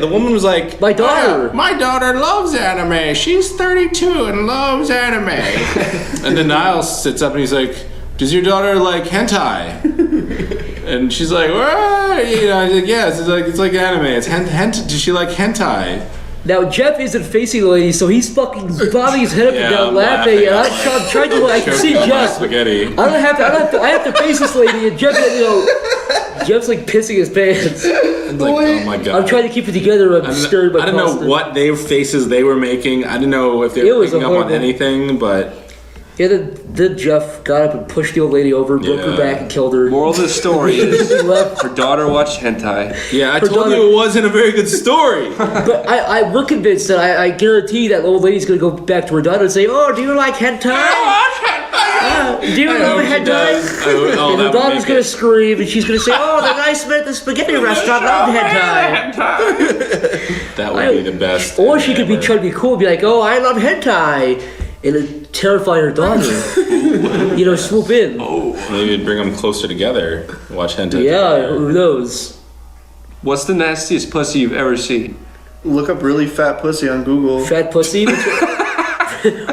woman was like, My daughter. "Oh, my daughter loves anime. She's 32 and loves anime." And then Niall sits up and he's like, does your daughter like hentai? And she's like, what? You know, he's like, yeah, it's like anime. It's does she like hentai? Now Jeff isn't facing the lady, so he's fucking bobbing his head up and Yeah, down, I'm laughing. And laughing. I'm trying to. I can see Choking on my Jeff. spaghetti. I have to face this lady, and Jeff, Jeff's like pissing his pants. I'm like, oh my god. I'm trying to keep it together. I'm scared by I don't know what faces they were making. I didn't know if they It were was picking a up on horrible- anything, but Yeah, then Jeff got up and pushed the old lady over, broke her back, and killed her. Moral of the story is She left. her daughter watched hentai. Yeah, I Her told daughter- you it wasn't a very good story. But we're convinced that I guarantee that old lady's gonna go back to her daughter and say, "Oh, do you like hentai? Do you love hentai?" And her daughter's gonna scream, and she's gonna say, "Oh, the guy at the spaghetti restaurant loved hentai." That would be the best. Or she could be ever. trying to be cool and be like, "Oh, I love hentai," and it'd terrify her daughter. Swoop in. Maybe it'd bring them closer together. Watch hentai. Yeah, together. who knows? What's the nastiest pussy you've ever seen? Look up really fat pussy on Google. Fat pussy.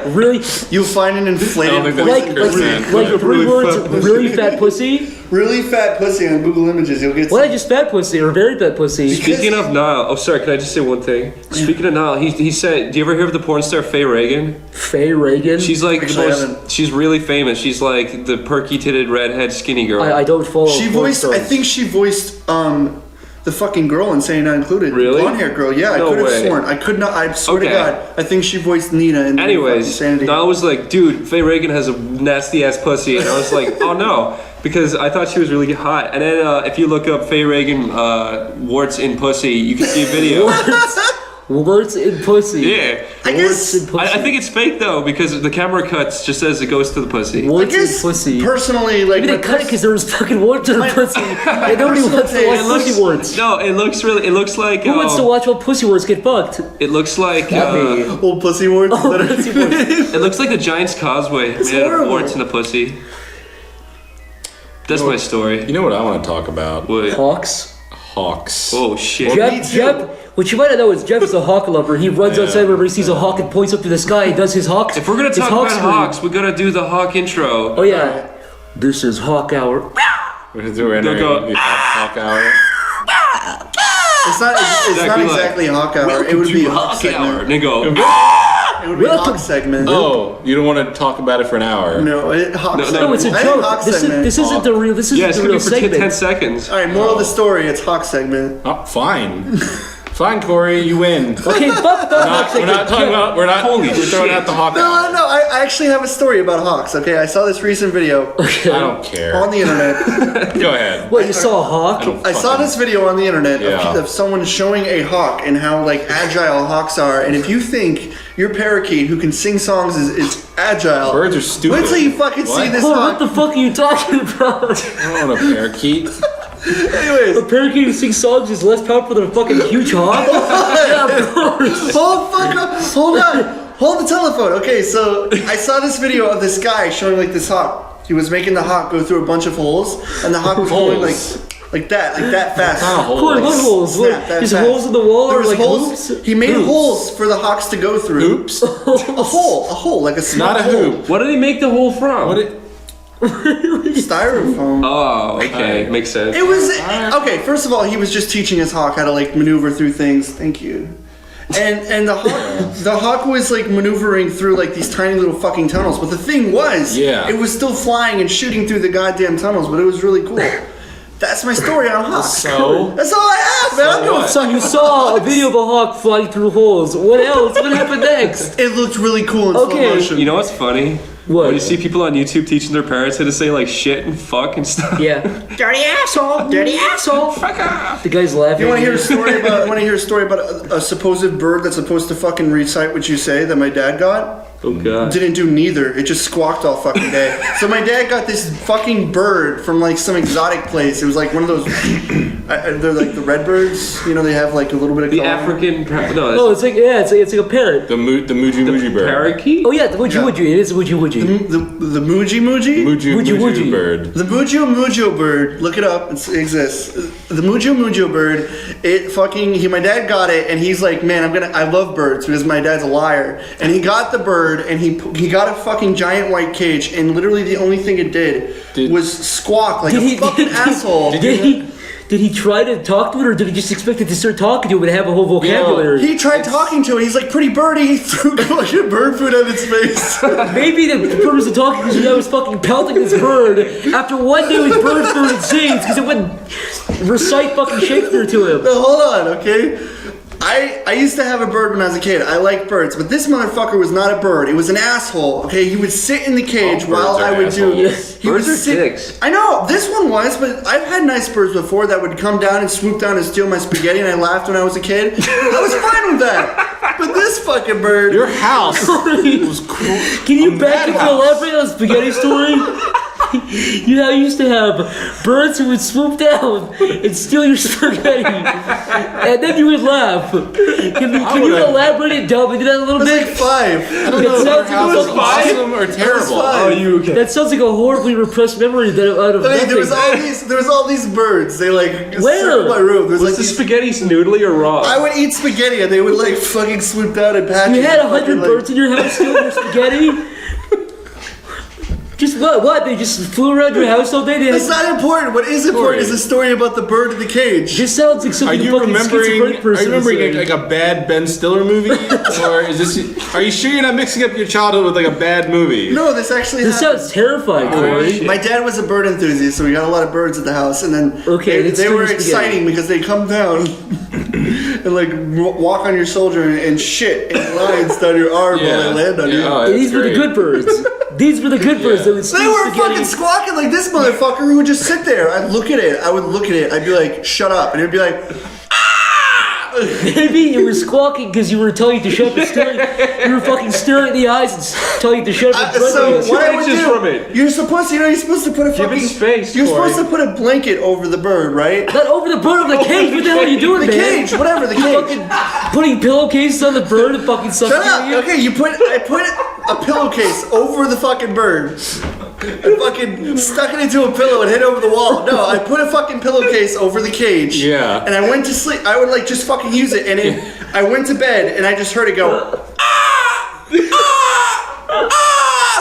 Really? You'll find an inflated I don't think pussy. that's Like Chris, man. 3 words, really fat pussy? Really fat pussy on Google Images. You'll get. Why just fat pussy or very fat pussy? Speaking of Niall, oh sorry, can I just say one thing? Speaking of Niall, he said, do you ever hear of the porn star Faye Reagan? Faye Reagan? She's like Actually, I the haven't. most, she's really famous. She's like the perky titted redhead skinny girl. I don't follow. She porn voiced. I stars. think she voiced the fucking girl in Saying Not Included. Really? Blonde hair girl. Yeah, No I could have way. sworn. I could not. I swear Okay. to God. I think she voiced Nina in Anyways, Insanity. Niall was like, dude, Faye Reagan has a nasty ass pussy. And I was like, oh no. Because I thought she was really hot. And then if you look up Faye Reagan warts in pussy, you can see a video. Words in pussy. Yeah. I guess- Words in pussy. I think it's fake though, because the camera cuts just as it goes to the pussy. I Words in guess pussy. personally, like Maybe they my cut it because there was fucking words in her pussy. And nobody wants to watch It pussy words. No, it looks like Who wants to watch while pussy words get fucked? it looks like Not me. old pussy words. Oh, pussy words. it looks like the Giant's Causeway made out of horrible. warts in the pussy. That's my story. You know what I want to talk about? What? Hawks. Hawks. Oh shit. Me too. Jeff, what you might not know is Jeff is a hawk lover. He runs outside whenever he sees a hawk and points up to the sky and does his hawks. If we're gonna his talk hawk about scream. hawks, we gotta do the hawk intro. Oh yeah. This is Hawk Hour. We're entering go- the Hawk Hour. It's not. It's not Exactly like, exactly Hawk Hour. It would be a Hawk Hour. segment. And they go. It would be a Hawk segment. Oh, you don't want to talk about it for an hour? No, Hawk No, segment. No, it's a I think joke. Hawk This segment. isn't the real. This Yeah, isn't it's the gonna real be for 10 segment. seconds. All right, moral of the story: it's Hawk segment. Oh, fine. Fine, Corey, you win. Okay, fuck the hawk We're segment. not talking about. We're not. Holy we're throwing shit. out the Hawk No, Hour. no, I actually have a story about hawks. Okay, I saw this recent video I don't care. on the internet. Go ahead. What, you saw a hawk? don't I saw fucking- this video on the internet Yeah. of someone showing a hawk and how like agile hawks are. And if you think your parakeet who can sing songs is agile, Birds are stupid. wait till you fucking see What? this What hawk. the fuck are you talking about? I don't want a parakeet. Anyways, A parakeet who sings songs is less powerful than a fucking huge hawk? Yeah, of course. hold on, hold the telephone. Okay, so I saw this video of this guy showing like this hawk. He was making the hawk go through a bunch of holes, and the hawk was going like that fast. Not a hole. What holes? Snap What, that There's fast. holes in the wall There or was like holes. hoops? He made Hoops. holes for the hawks to go through. Oops. A hole, like a small Not a hole. hoop. What did he make the hole from? What? It, Styrofoam. Oh, okay, makes sense. It was okay. First of all, he was just teaching his hawk how to like maneuver through things. Thank you. And the hawk was like maneuvering through like these tiny little fucking tunnels. But the thing was, Yeah. it was still flying and shooting through the goddamn tunnels. But it was really cool. That's my story on hawks. So? That's all I have, man. I'm doing what? So you saw a video of a hawk flying through holes. What else? What happened next? It looked really cool in Okay. slow motion. You know what's funny? What? When you see people on YouTube teaching their parents how to say like shit and fuck and stuff. Yeah. Dirty asshole! Dirty asshole! Fuck off! The guy's laughing. You want to hear a story about? Want to hear a story about a supposed bird that's supposed to fucking recite what you say that my dad got? Oh god. Didn't do neither. It just squawked all fucking day. So my dad got this fucking bird from like some exotic place. It was like one of those. They're like the red birds. You know, they have like a little bit of The color. African. Oh, it's like it's like a parrot. the Muji bird. Parakeet? Oh yeah, the Wuji Wuji. It is a Wuji Wuji. The Muji Muji. Muji bird. The Mujo bird, look it up, it exists. The Mujo bird, my dad got it and he's like, man, I love birds because my dad's a liar. And he got the bird and he got a fucking giant white cage and literally the only thing it did was squawk like a fucking asshole. Did he try to talk to it, or did he just expect it to start talking to it and have a whole vocabulary? He tried talking to it, he's like, pretty birdie, he threw like a bird food at its face. Maybe the bird wasn't talking because I was fucking pelting this bird after one day with bird food and sings because it wouldn't recite fucking Shakespeare to him. Now, hold on, okay? I used to have a bird when I was a kid. I like birds, but this motherfucker was not a bird. It was an asshole. Okay, he would sit in the cage while I would do. Yes. He would Birds are sit. dicks. I know this one was, but I've had nice birds before that would come down and swoop down and steal my spaghetti, and I laughed when I was a kid. I was fine with that. But this fucking bird. Your house was cool. Can you back up and elaborate on the spaghetti story? You know, I used to have birds who would swoop down and steal your spaghetti, and then you would laugh. Can you elaborate and delve into that a little I was bit? like 5. I don't know if your house was awesome or terrible. That sounds like a horribly repressed memory that out of I mean, nothing. there was all these birds. They like Where? circled my room. There was Was like the these, spaghetti noodly or raw? I would eat spaghetti and they would like fucking swoop down and patch You it had and 100 fucking, like- birds in your house stealing your spaghetti? Just what? They just flew around your house all day? That's not important. What is important is the story about the bird in the cage. This sounds like Are something a you fucking remembering? schizophrenic Are person you would remembering say. like a bad Ben Stiller movie, or is this? Are you sure you're not mixing up your childhood with like a bad movie? No, this actually This happened. sounds terrifying, Corey. My dad was a bird enthusiast, so we got a lot of birds at the house, and then Okay, they let's were do this exciting because they come down and like walk on your shoulder and shit in lines down your arm while they land on you. Oh, that's These were the great. good birds. These were the good birds that would They steal were spaghetti. fucking squawking like this motherfucker who would just sit there. I'd look at it. I would look at it. I'd be like, shut up. And it'd be like, Maybe you were squawking because you were telling it to shut up and staring. You were fucking staring at the eyes and telling it to shut up and so front what I would inches do, from it. you're supposed to put a Give it fucking space, You're Corey. supposed to put a blanket over the bird, right? Not over the bird of the cage. What the hell are you doing, The man? cage, whatever, the cage. Fucking putting pillowcases on the bird and fucking Shut suffocating up. you. Okay, I put a pillowcase over the fucking bird. I fucking stuck it into a pillow and hit over the wall. No, I put a fucking pillowcase over the cage. Yeah. And I went to sleep. I would like just fucking use it, and I went to bed and I just heard it go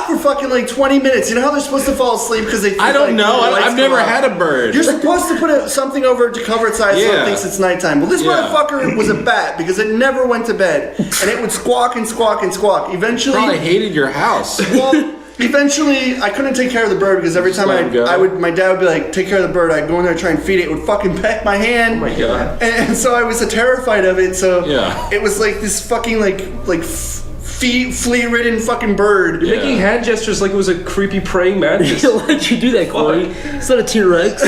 for fucking like 20 minutes. You know how they're supposed to fall asleep because they think, I don't like, know. the lights I've never go out? had a bird. You're supposed to put something over it to cover its eyes so Yeah. it thinks it's nighttime. Well, this Yeah. motherfucker was a bat because it never went to bed, and it would squawk and squawk and squawk. Eventually, Probably hated your house. well, eventually, I couldn't take care of the bird because every time let him go? my dad would be like, "Take care of the bird." I'd go in there and try and feed it. It would fucking peck my hand. Oh my God. And so I was terrified of it. So Yeah. it was like this fucking flea-ridden fucking bird. Yeah. Making hand gestures like it was a creepy praying mantis. Why'd you do that, Corey? It's not a T-Rex.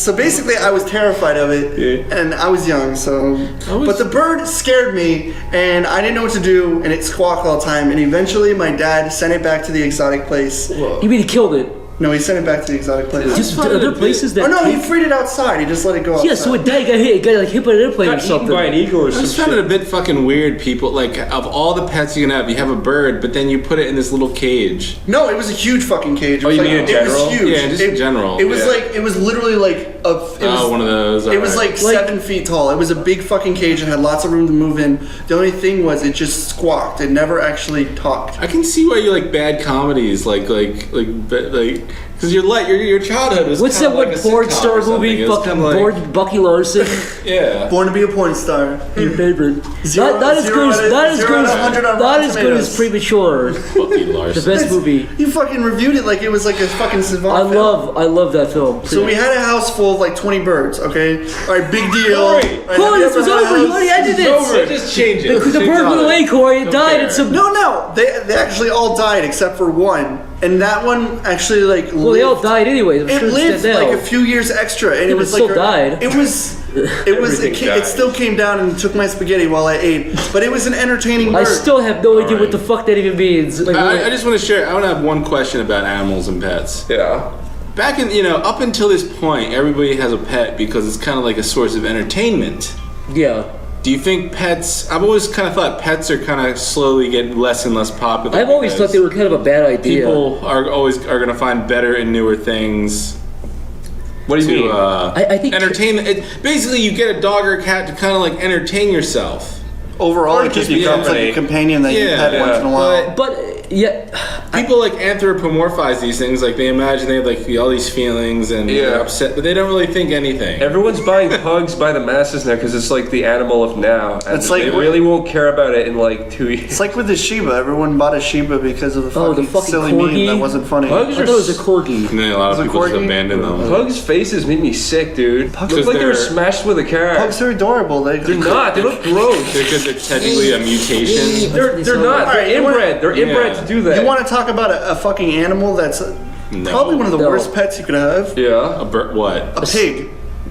So basically, I was terrified of it, Yeah. and I was young. So, but the bird scared me, and I didn't know what to do, and it squawked all the time. And eventually, my dad sent it back to the exotic place. You mean he killed it? No, he sent it back to the exotic place. Just other places that. Oh no, he freed it outside. He just let it go outside. Yeah, so it died. It got hit. It got like hit by an airplane or Got eaten something. by an eagle or I some just found shit. it a bit fucking weird, people. Like, of all the pets you can have, you have a bird, but then you put it in this little cage. No, it was a huge fucking cage. It Oh, was you like, mean in It general? was huge. Yeah, just in general, It was yeah. like, it was literally like a. It was, One of those. It was alright. like 7 feet tall. It was a big fucking cage and had lots of room to move in. The only thing was it just squawked. It never actually talked. I can see why you like bad comedies, because your childhood was. What's kinda that like one a porn sitcom star or something. movie? It was Fucking kinda like- Born Bucky Larson. Yeah. Born to be a porn star. Your favorite. Zero- Not as zero good as out of- not as zero good out as of 100 on not Rotten as good as Tomatoes. Premature. Bucky The Larson. best movie. You fucking reviewed it like it was like a fucking savant I film. love that film. So we had a house full of like 20 birds, okay? Alright, big deal. Corey, All right, have Corey, you this ever was had a over. You house- already ended It's over. it. Just change it. The bird went away, Corey. It died. care. It's a. No, they actually all died except for one, and that one actually like Well, they all lived. died anyway. I'm It sure it's lived dead now. like a few years extra, and Yeah, it but was it still like died. It was. Everything It died. still came down and took my spaghetti while I ate, but it was an entertaining bird. I still have no idea what Alright. the fuck that even means. Like, I just want to share. I want to have one question about animals and pets. Yeah. Back in, up until this point, everybody has a pet because it's kind of like a source of entertainment. yeah. Do you think pets? I've always kind of thought pets are kind of slowly getting less and less popular. I've always thought because they were kind of a bad idea. people are going to find better and newer things. What do you mean? I think entertain. Basically, you get a dog or a cat to kind of like entertain yourself. Overall, Or it just keep you becomes like company. a companion that you Yeah, pet yeah. once in a while. But yeah, people like anthropomorphize these things. Like they imagine they have like all these feelings and they're upset, but they don't really think anything. Everyone's buying pugs by the masses now because it's like the animal of now. And It's like- they really won't care about it in like 2 years. It's like with the Shiba. Everyone bought a Shiba because of the Oh, the fucking, fucking silly corgi? meme that wasn't funny. Pugs I are thought it was a corgi. And then a lot of Is it people just corgi? abandon them. Pugs' faces make me sick, dude. Look like they were they're- smashed with a car. Pugs are adorable. They're Not. They look gross. Because they're technically a mutation. They're not. Alright, They're you wanna- inbred. They're inbred to do that. You want to talk about a fucking animal that's probably one of the No. worst pets you could have? Yeah. What? A pig.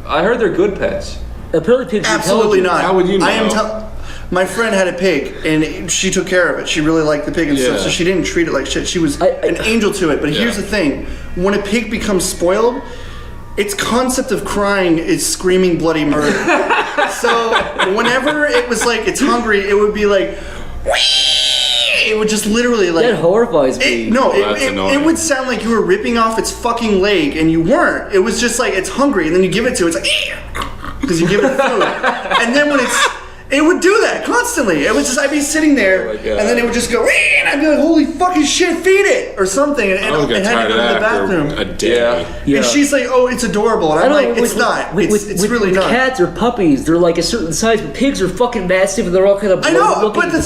I heard they're good pets. Apparently, pigs are Absolutely intelligent. not. How would you know? I am my friend had a pig, and she took care of it. She really liked the pig and stuff, Yeah. so she didn't treat it like shit. She was an angel to it. But here's the thing: when a pig becomes spoiled, its concept of crying is screaming bloody murder. So whenever it was like it's hungry, it would be like, whee! It would just literally like. That horrifies me. That's annoying. It would sound like you were ripping off its fucking leg, and you weren't. It was just like it's hungry, and then you give it to it. It's like because you give it food, and then when it would do that constantly. It was just I'd be sitting there, Oh my God. and then it would just go, "Wee!" And I'd be like, "Holy fucking shit, feed it!" or something, and I would get it had tired to of go to the that bathroom. for a day. Yeah. And she's like, "Oh, it's adorable," and I'm I like, don't know, "It's not. It's with really not." Cats or puppies, they're like a certain size, but pigs are fucking massive and they're all kind of I know, bloody-looking but the and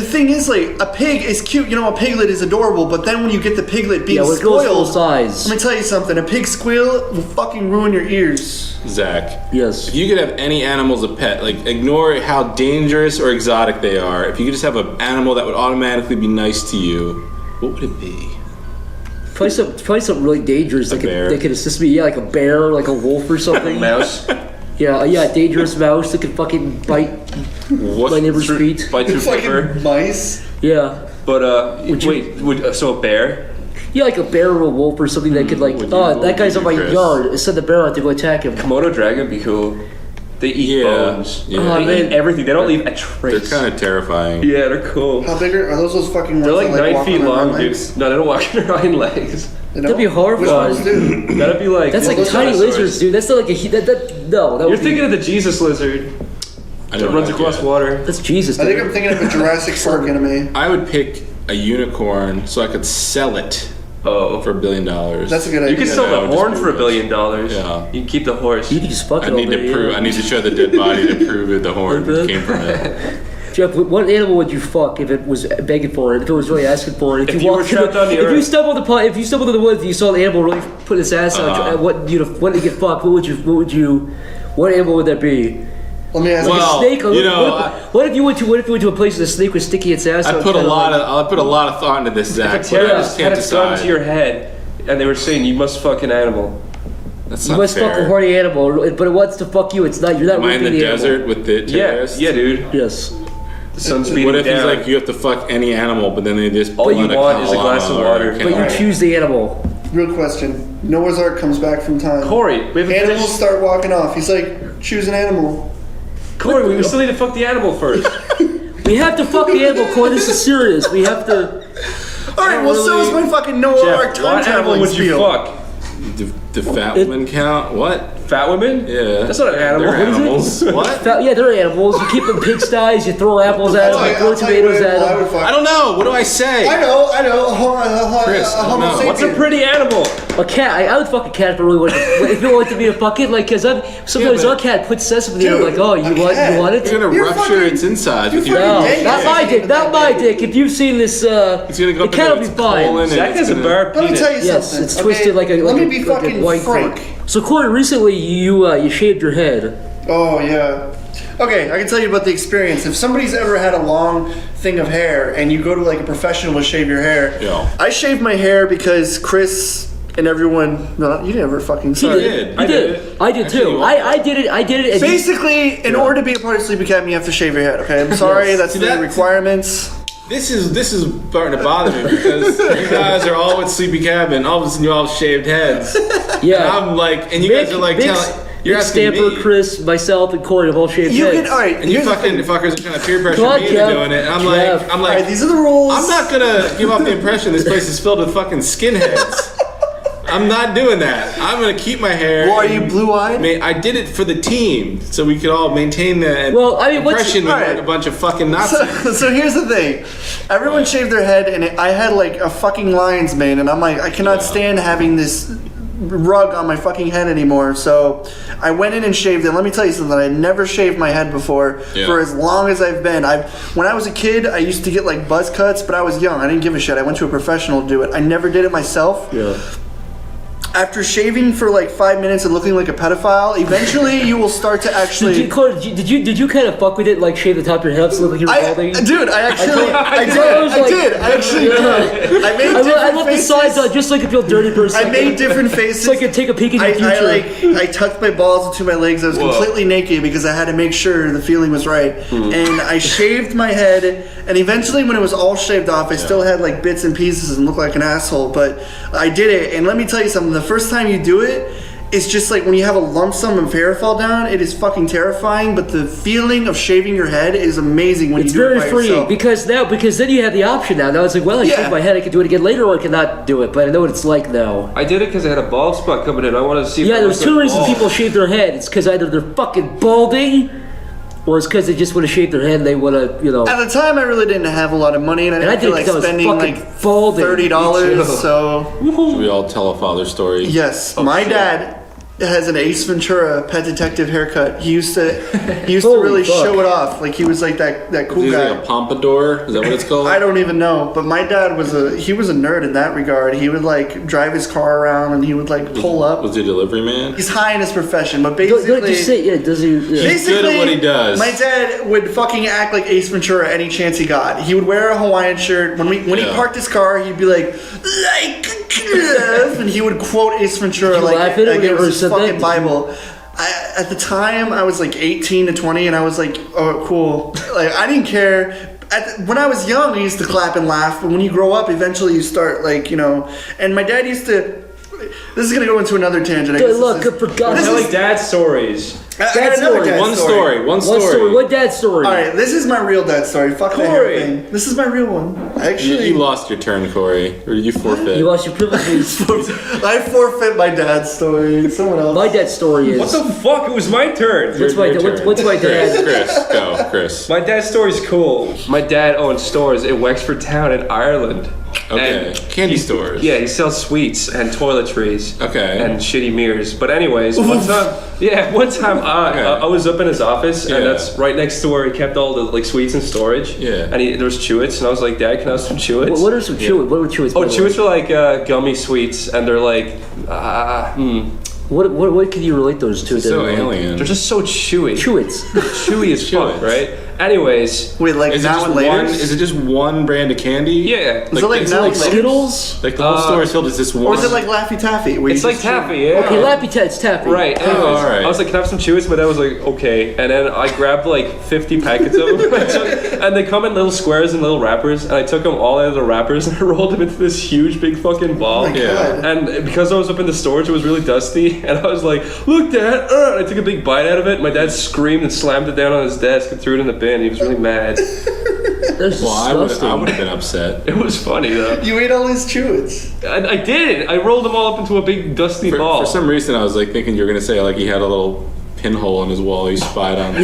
thing is, a pig is cute. You know, a piglet is adorable. But then when you get the piglet being when it goes full spoiled, size. let me tell you something. A pig squeal will fucking ruin your ears. Zach. Yes. If you could have any animal as a pet, like ignore how dangerous or exotic they are. If you could just have an animal that would automatically be nice to you, what would it be? Probably something really dangerous that bear. could assist me. Yeah, like a bear, like a wolf or something. Mouse. Yeah, a dangerous mouse that could fucking bite What? my neighbor's feet. Bite through paper. Fucking mice. Yeah. But you- so a bear? Yeah, like a bear or a wolf or something that could like, Would you- oh, what that guy's would on you my do, Chris? yard. Send the bear out to go attack him. Komodo dragon would be cool. They eat bones. Yeah. Oh, They man. eat everything. They don't leave a They're trace. kind of terrifying. Yeah, they're cool. How big are those fucking ones? They're like that, 9 walk feet on their long, hind dude. legs? No, they don't walk on their hind legs. They That'd be don't? horrifying. Which ones do? That'd be like. That's like those tiny dinosaurs. lizards, dude. That's not like a no. That You're would be, thinking of the Jesus lizard I that don't runs know across yet. water. that's Jesus. I think dude. I'm thinking of a Jurassic Park anime. I would pick a unicorn so I could sell it Oh. for $1 billion. That's a good idea. You could sell that the would just horn be for $1 rich. billion. Yeah. You can keep the horse. You can just fuck I it need all to day, prove. yeah. I need to show the dead body to prove that the horn came from it. Jeff, what animal would you fuck if it was begging for it? If it was really asking for it? If you were walked in trapped on the if you earth. stumbled in the woods and you saw the animal really put its ass out, what to get fucked? What animal would that be? Let me ask you. Well, Snake? you know, what if you went to a place where the snake was sticking its ass out? I put a kinda lot like- of thought into this, Zach. If But a I terrorist just had can't a gun decide. to your head, and they were saying you must fuck an animal. That's You not must fuck a fair. horny animal, but it wants to fuck you. It's not. You're not Am I in raping the the animal. desert with the terrorists? Yeah, dude. Yes. The sun's beating What if down. he's like, you have to fuck any animal, but then they just All pull you out want is a koala glass of or water. a But you canary. choose the animal. Real question. Noah's Ark comes back from time. Corey, we haven't Animals finished. start walking off. He's like, choose an animal. Corey, we still need to fuck the animal first. We have to fuck the animal, Corey. This is serious. We have to. All right, well, so is my fucking Noah Ark Jeff, time what animal traveling would you spiel. fuck? The fat women count? What? Fat women? Yeah. That's not an animal. They're animals. What? Yeah, they're animals. You keep them pigsties. You throw apples at them. You throw tomatoes at them. I don't know. What do I say? I know. Chris, I don't know. What's a pretty animal? A cat. I would fuck a cat if I really wanted. If you wanted me to fuck it, like, cause sometimes but- our cat puts sesame in. I'm Dude, like, oh, a cat. you want it? You're gonna You're rupture fucking- its insides with you're your No, fucking not my dick. Not my dick. If you've seen this, It's gonna go the up cat will into be its fine. colon and Zach it's has a gonna- bar Let me tell you Yes, something. it's twisted like a. Let like me a, be like a fucking wine frank. fork. So Corey, recently you shaved your head. Oh yeah. Okay, I can tell you about the experience. If somebody's ever had a long thing of hair and you go to like a professional to shave your hair, Yeah. I shaved my hair because Chris and everyone. No, you never fucking saw He it. did. I I did. did. I did Actually, too. you I did it. I did it. and Basically, in order to be a part of SleepyCabin, you have to shave your head. Okay, I'm sorry, Yes. that's See, the that- requirements. This is starting to bother me because you guys are all with SleepyCabin. All of a sudden, you all have shaved heads. Yeah. And I'm like, and you guys are like telling. You're asking Stamper, me. Chris, myself, and Corey have all shaved You heads. can. All right, And you here's the fucking thing. fuckers are trying to peer pressure Come on, me into Jeff. doing it. And I'm Jeff. like, All right, these are the rules. I'm not gonna give off the impression this place is filled with fucking skinheads. I'm not doing that. I'm gonna keep my hair. Well, are you blue-eyed? I did it for the team, so we could all maintain the impression we weren't a bunch of fucking Nazis. So here's the thing. Everyone shaved their head, and I had like a fucking lion's mane, and I'm like, I cannot stand having this rug on my fucking head anymore. So I went in and shaved it. Let me tell you something. I had never shaved my head before for as long as I've been. When I was a kid, I used to get like buzz cuts, but I was young. I didn't give a shit. I went to a professional to do it. I never did it myself. Yeah. After shaving for like 5 minutes and looking like a pedophile, eventually you will start to actually. Did you kind of fuck with it, like shave the top of your head so look like you're balding? Dude, I actually did. I made different I left the sides on just like a real dirty person. I made different faces. So I could take a peek in your future. I tucked my balls into my legs. I was completely naked because I had to make sure the feeling was right. And I shaved my head. And eventually, when it was all shaved off, I still had like bits and pieces and looked like an asshole. But I did it. And let me tell you something. The first time you do it, it's just like when you have a lump sum of hair fall down, it is fucking terrifying, but the feeling of shaving your head is amazing when you do it by yourself. It's very freeing because then you have the option now. Now it's like, well, I shaved my head, I can do it again later, or I cannot do it, but I know what it's like now. I did it because I had a bald spot coming in. I wanted to see. Yeah, there's two reasons people shave their head. It's because either they're fucking balding, or it's because they just want to shave their head and they want to, you know. At the time, I really didn't have a lot of money, and I didn't feel like spending like $30. So should we all tell a father story? Yes, my dad has an Ace Ventura Pet Detective haircut. He used to really show it off. Like he was like that cool guy. Like a pompadour? Is that what it's called? I don't even know. But my dad was a nerd in that regard. He would like drive his car around and he would like pull up. Was he a delivery man? He's high in his profession, but basically, does he? He's good at what he does. My dad would fucking act like Ace Ventura any chance he got. He would wear a Hawaiian shirt. When he parked his car, he'd be like a cliff, and he would quote Ace Ventura like it was his fucking Bible. At the time, I was like 18 to 20, and I was like, oh, cool. Like, I didn't care. When I was young, I used to clap and laugh, but when you grow up, eventually you start, like, you know. And my dad used to. This is going to go into another tangent. Tell like dad stories. One story. What dad story? All right, this is my real dad story. Fuck the hair thing. This is my real one. Actually, you lost your turn, Corey, or you forfeit. You lost your privileges. I forfeit my dad's story. Someone else. My dad's story is. What the fuck? It was my turn. What's my dad? Chris. My dad's story's cool. My dad owns stores in Wexford Town in Ireland. Okay. Candy stores. Yeah, he sells sweets and toiletries. Okay. And shitty mirrors. But anyways, one time I was up in his office, and that's right next to where he kept all the like sweets in storage. Yeah. And there was Chewits, and I was like, Dad, can I have some Chewits? What are some Chewits? What were Chewits? Oh, Chewits are like gummy sweets, and they're like, What can you relate those to? So alien. They're just so chewy. Chewits. Chewy as fuck, right? Anyways. Wait, like now with layers? Is it just one brand of candy? Yeah. Is it like Skittles? Like the whole store is filled with this one. Or is it like Laffy Taffy? It's like Taffy, yeah. Okay, it's Taffy. Right. Anyways, all right. I was like, can I have some Chewits? My dad was like, okay. And then I grabbed like 50 packets of them. And they come in little squares and little wrappers. And I took them all out of the wrappers and I rolled them into this huge big fucking ball. Oh my God. And because I was up in the storage, it was really dusty. And I was like, look, Dad. And I took a big bite out of it. My dad screamed and slammed it down on his desk and threw it in the bin. He was really mad. That's I would have been upset. It was funny though. You ate all his Chewits. I did. I rolled them all up into a big dusty ball. For some reason, I was like thinking you were gonna say like he had a little pinhole in his wall he spied on.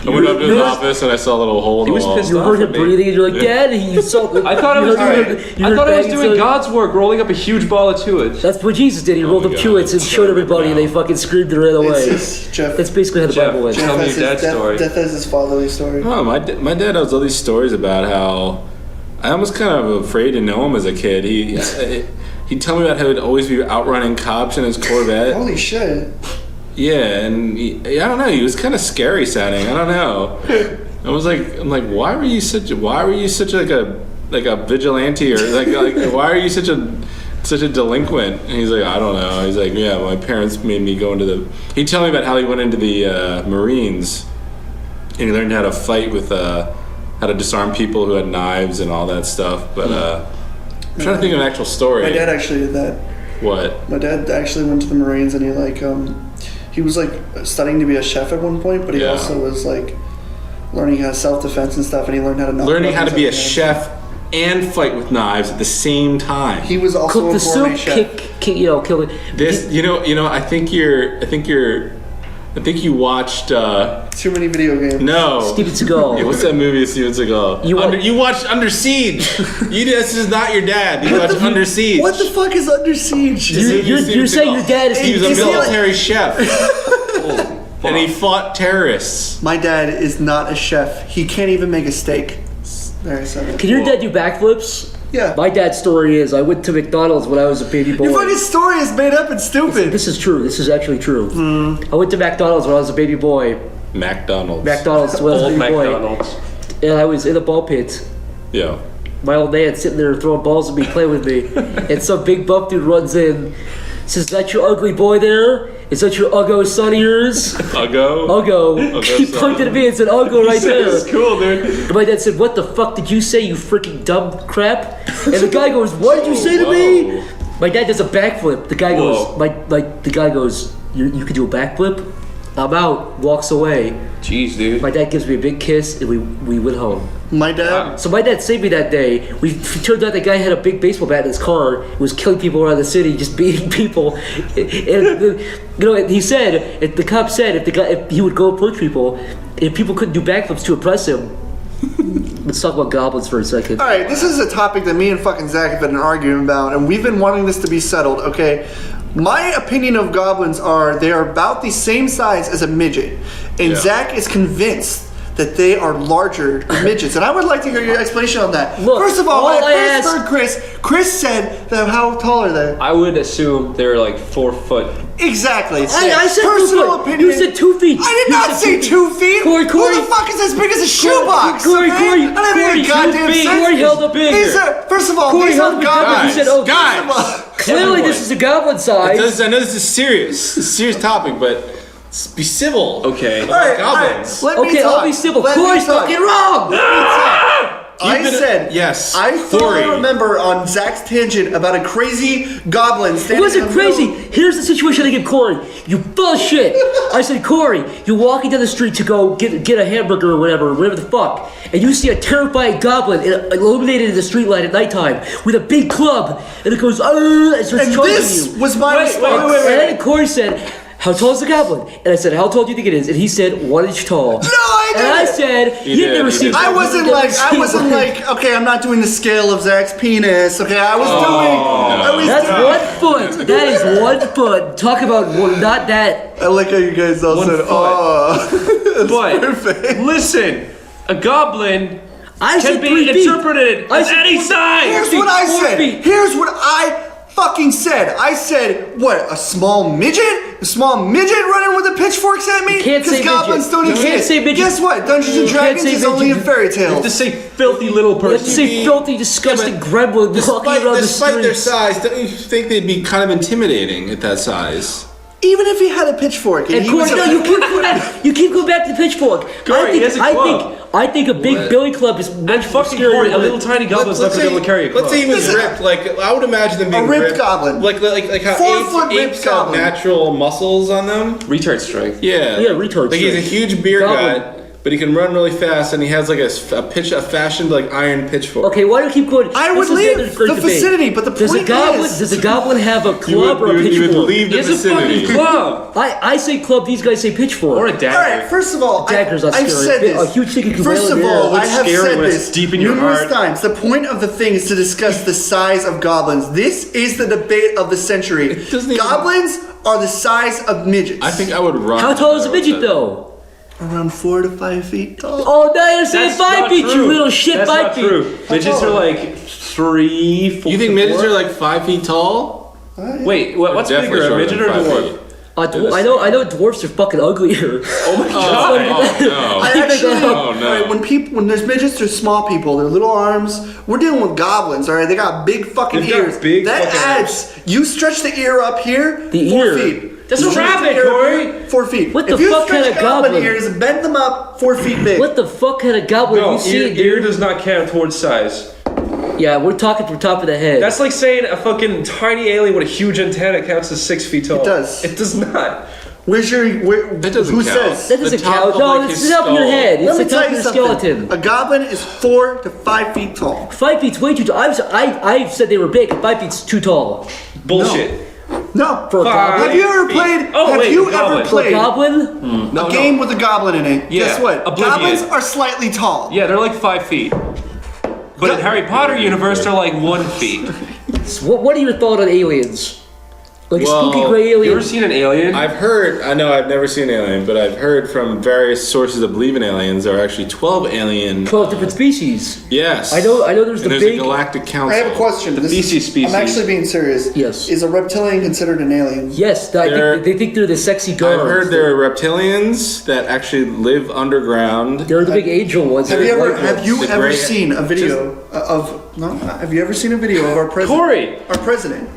I went up to his office and I saw a little hole in the wall. You heard him breathing and you're like, Dad, you saw. I thought I was doing God's work, rolling up a huge ball of Chewits. That's what Jesus did. He rolled up Chewits and showed everybody, and they fucking screamed and ran away. That's basically how the Bible went. Tell me your dad's story. Death is his fatherly story. Oh, my dad has all these stories about how I almost kind of afraid to know him as a kid. He'd tell me about how he'd always be outrunning cops in his Corvette. Holy shit. Yeah, and I don't know. He was kind of scary sounding. I don't know. I'm like, why were you such like a vigilante or like why are you such a delinquent? And he's like, I don't know. He's like, yeah, my parents made me go into he'd tell me about how he went into the Marines and he learned how to fight with how to disarm people who had knives and all that stuff. But I'm trying to think of an actual story. My dad actually did that. What? My dad actually went to the Marines and he was like studying to be a chef at one point, but he also was like learning how self-defense and stuff, and he learned how to learning how to be a chef and fight with knives at the same time. He was also Cook a the gourmet soup, chef. kill it. This, you know, I think you watched. Too many video games. No. Steven Seagal. Yeah, what's that movie with Steven Seagal? You watched Under Siege. This is not your dad. You watched Under Siege. What the fuck is Under Siege? You're saying your dad is... He was a Is he military chef. And he fought terrorists. My dad is not a chef. He can't even make a steak. There, I said it. Can your dad do backflips? Yeah. My dad's story is I went to McDonald's when I was a baby boy. Your fucking story is made up and stupid. This is true. This is actually true. I went to McDonald's when I was a baby boy. McDonald's. When I was a Old baby boy. McDonald's. And I was in a ball pit. Yeah. My old man sitting there throwing balls at me, playing with me. And some big buff dude runs in. Says, "Is that your ugly boy there? Is that your Uggo son of yours?" Uggo. He pointed at me and said, "Uggo right there." It's cool, dude. And my dad said, "What the fuck did you say, you freaking dumb crap?" And the guy goes, "What did you say to me?" My dad does a backflip. The guy goes, the guy goes, "You can do a backflip?" I'm out. Walks away. Jeez, dude. My dad gives me a big kiss, and we went home. My dad. So my dad saved me that day. Turned out the guy had a big baseball bat in his car. He was killing people around the city, just beating people. And he said, the cop said, if he would go approach people, if people couldn't do backflips to impress him. Let's talk about goblins for a second. All right, this is a topic that me and fucking Zach have been arguing about, and we've been wanting this to be settled. Okay, my opinion of goblins are they are about the same size as a midget, and Zach is convinced that they are larger than midgets, and I would like to hear your explanation on that. Look, first of all, when all I I first heard Chris said that how tall are they? I would assume they're like 4 foot. Exactly. I said personal 2 feet. opinion. You said 2 feet. I did not say 2 feet. Corey. Who the fuck is as big as a shoebox? Corey, okay? I don't need a goddamn sense. Corey held up bigger. These are, first of all, Corey these held are up goblins. He said, "Oh, Guys. clearly this is a goblin size." I know this is serious. It's a serious topic, but be civil. Okay. All right, Goblins. Let me Okay, talk. I'll be civil. Let me Corey's talk. fucking wrong. I said yes. I thought Corey. I remember on Zach's tangent about a crazy goblin It standing. wasn't in the crazy. middle. Here's the situation I give Corey. You bullshit. I said, "Corey, you're walking down the street to go get a hamburger or whatever the fuck, and you see a terrifying goblin illuminated in the streetlight at nighttime with a big club, and it goes, and starts And charging this you." was my response. And then Corey said, "How tall is the goblin?" And I said, "How tall do you think it is?" And he said, 1 inch tall. No, I And I didn't. said, "You've never seen." I wasn't like, okay, I'm not doing the scale of Zach's penis. Okay, I was doing. That's 1 foot. That is 1 foot. Talk about not that. I like how you guys all 1 said, foot. "Oh." That's But perfect. listen, a goblin I can said be 3 feet. interpreted I as said any 4 size. Here's what I 4 said. feet. Here's what I fucking said. I said, what, a small midget? A small midget running with the pitchforks at me? You can't say goblins midget. don't You exist. can't say midget. Guess what? Dungeons and You can't Dragons say is only in midget. fairy You have to tales. say filthy little You have to person. say filthy, disgusting gremlin walking around the Despite their streets. size, don't you think they'd be kind of intimidating at that size? Even if he had a pitchfork and And he Corey, was a no, you keep going back to the pitchfork. Corey, he has a club. I think a big billy club is much more Fucking scary Corey, a than little tiny goblin's not gonna be able to carry a club. Let's say he was ripped. Like I would imagine them being ripped goblin. Like how 4 foot ripped apes have goblin. natural muscles on them. Retard strength. Yeah. Yeah, retard Like he's a strength. huge beer Goblin. gut, but he can run really fast, and he has like a fashioned like iron pitchfork. Okay, why do you keep going? I would This is leave another great the debate. vicinity, but the Does a point goblin is- does a goblin have a club or a you would pitchfork? leave the He has a vicinity. fucking club. I say club. These guys say pitchfork. Or a All dagger. right, first of all, Dagger's not I've scary. said A this. huge thing you can First wail of in all, there. I have scary said when it's this deep in your numerous heart. times. The point of the thing is to discuss the size of goblins. This is the debate of the century. doesn't even- Goblins are the size of midgets. I think I would run. How tall is a midget though? Around 4 to 5 feet tall. Oh, now you're saying That's 5 not feet, you true. little shit. That's 5 not feet. true. Midgets are like 3, 4. You think midgets are like 5 feet tall? Wait, what's Definitely bigger, a shorter midget than or a 5 dwarf? feet. I know dwarfs are fucking uglier. Oh my god. Oh I think actually, that- Oh, no. all right, when there's midgets, there's small people. They're little arms. We're dealing with goblins, all right? They got big fucking They've got ears. big that fucking adds. You stretch the ear up here. The 4 ear. feet. That's You a stretch the rabbit, ear up Corey. here, 4 feet. What if the you fuck stretch kind of goblin goblin? ears, bend them up 4 feet big. What the fuck kind of goblin No, you see, ear dude? does not count towards size. Yeah, we're talking from top of the head. That's like saying a fucking tiny alien with a huge antenna counts as 6 feet tall. It does. It does not. Where's your? That doesn't who count. says? That doesn't The top count. of, No, like, it's his the top of your skull. head. It's Let me the tell top of you your something. skeleton. A goblin is 4 to 5 feet tall. 5 feet's way too tall. I've said they were big. 5 feet's too tall. Bullshit. No. For a goblin? Have you ever played? Oh, have wait, you goblin. ever For a played goblin? No, a game with a goblin in it? Yeah, Guess what? Oblivion. Goblins are slightly tall. Yeah, they're like 5 feet. But in Harry Potter universe, they're like 1 feet. So what are your thoughts on aliens? Like a Well, spooky gray You alien? ever seen an alien? I've heard, I know I've never seen an alien, but I've heard from various sources that believe in aliens there are actually 12 alien. 12 different species. Yes. I know there's the and big- a galactic council. I have a question. This BC is- species. I'm actually being serious. Yes. Is a reptilian considered an alien? Yes, They're- they think they're the sexy girls. I've heard there are reptilians that actually live underground. They're the big angel ones. Have They're you ever white have ones. you The ever gray- seen a video of no? Have you ever seen a video of our president? Corey! Our president.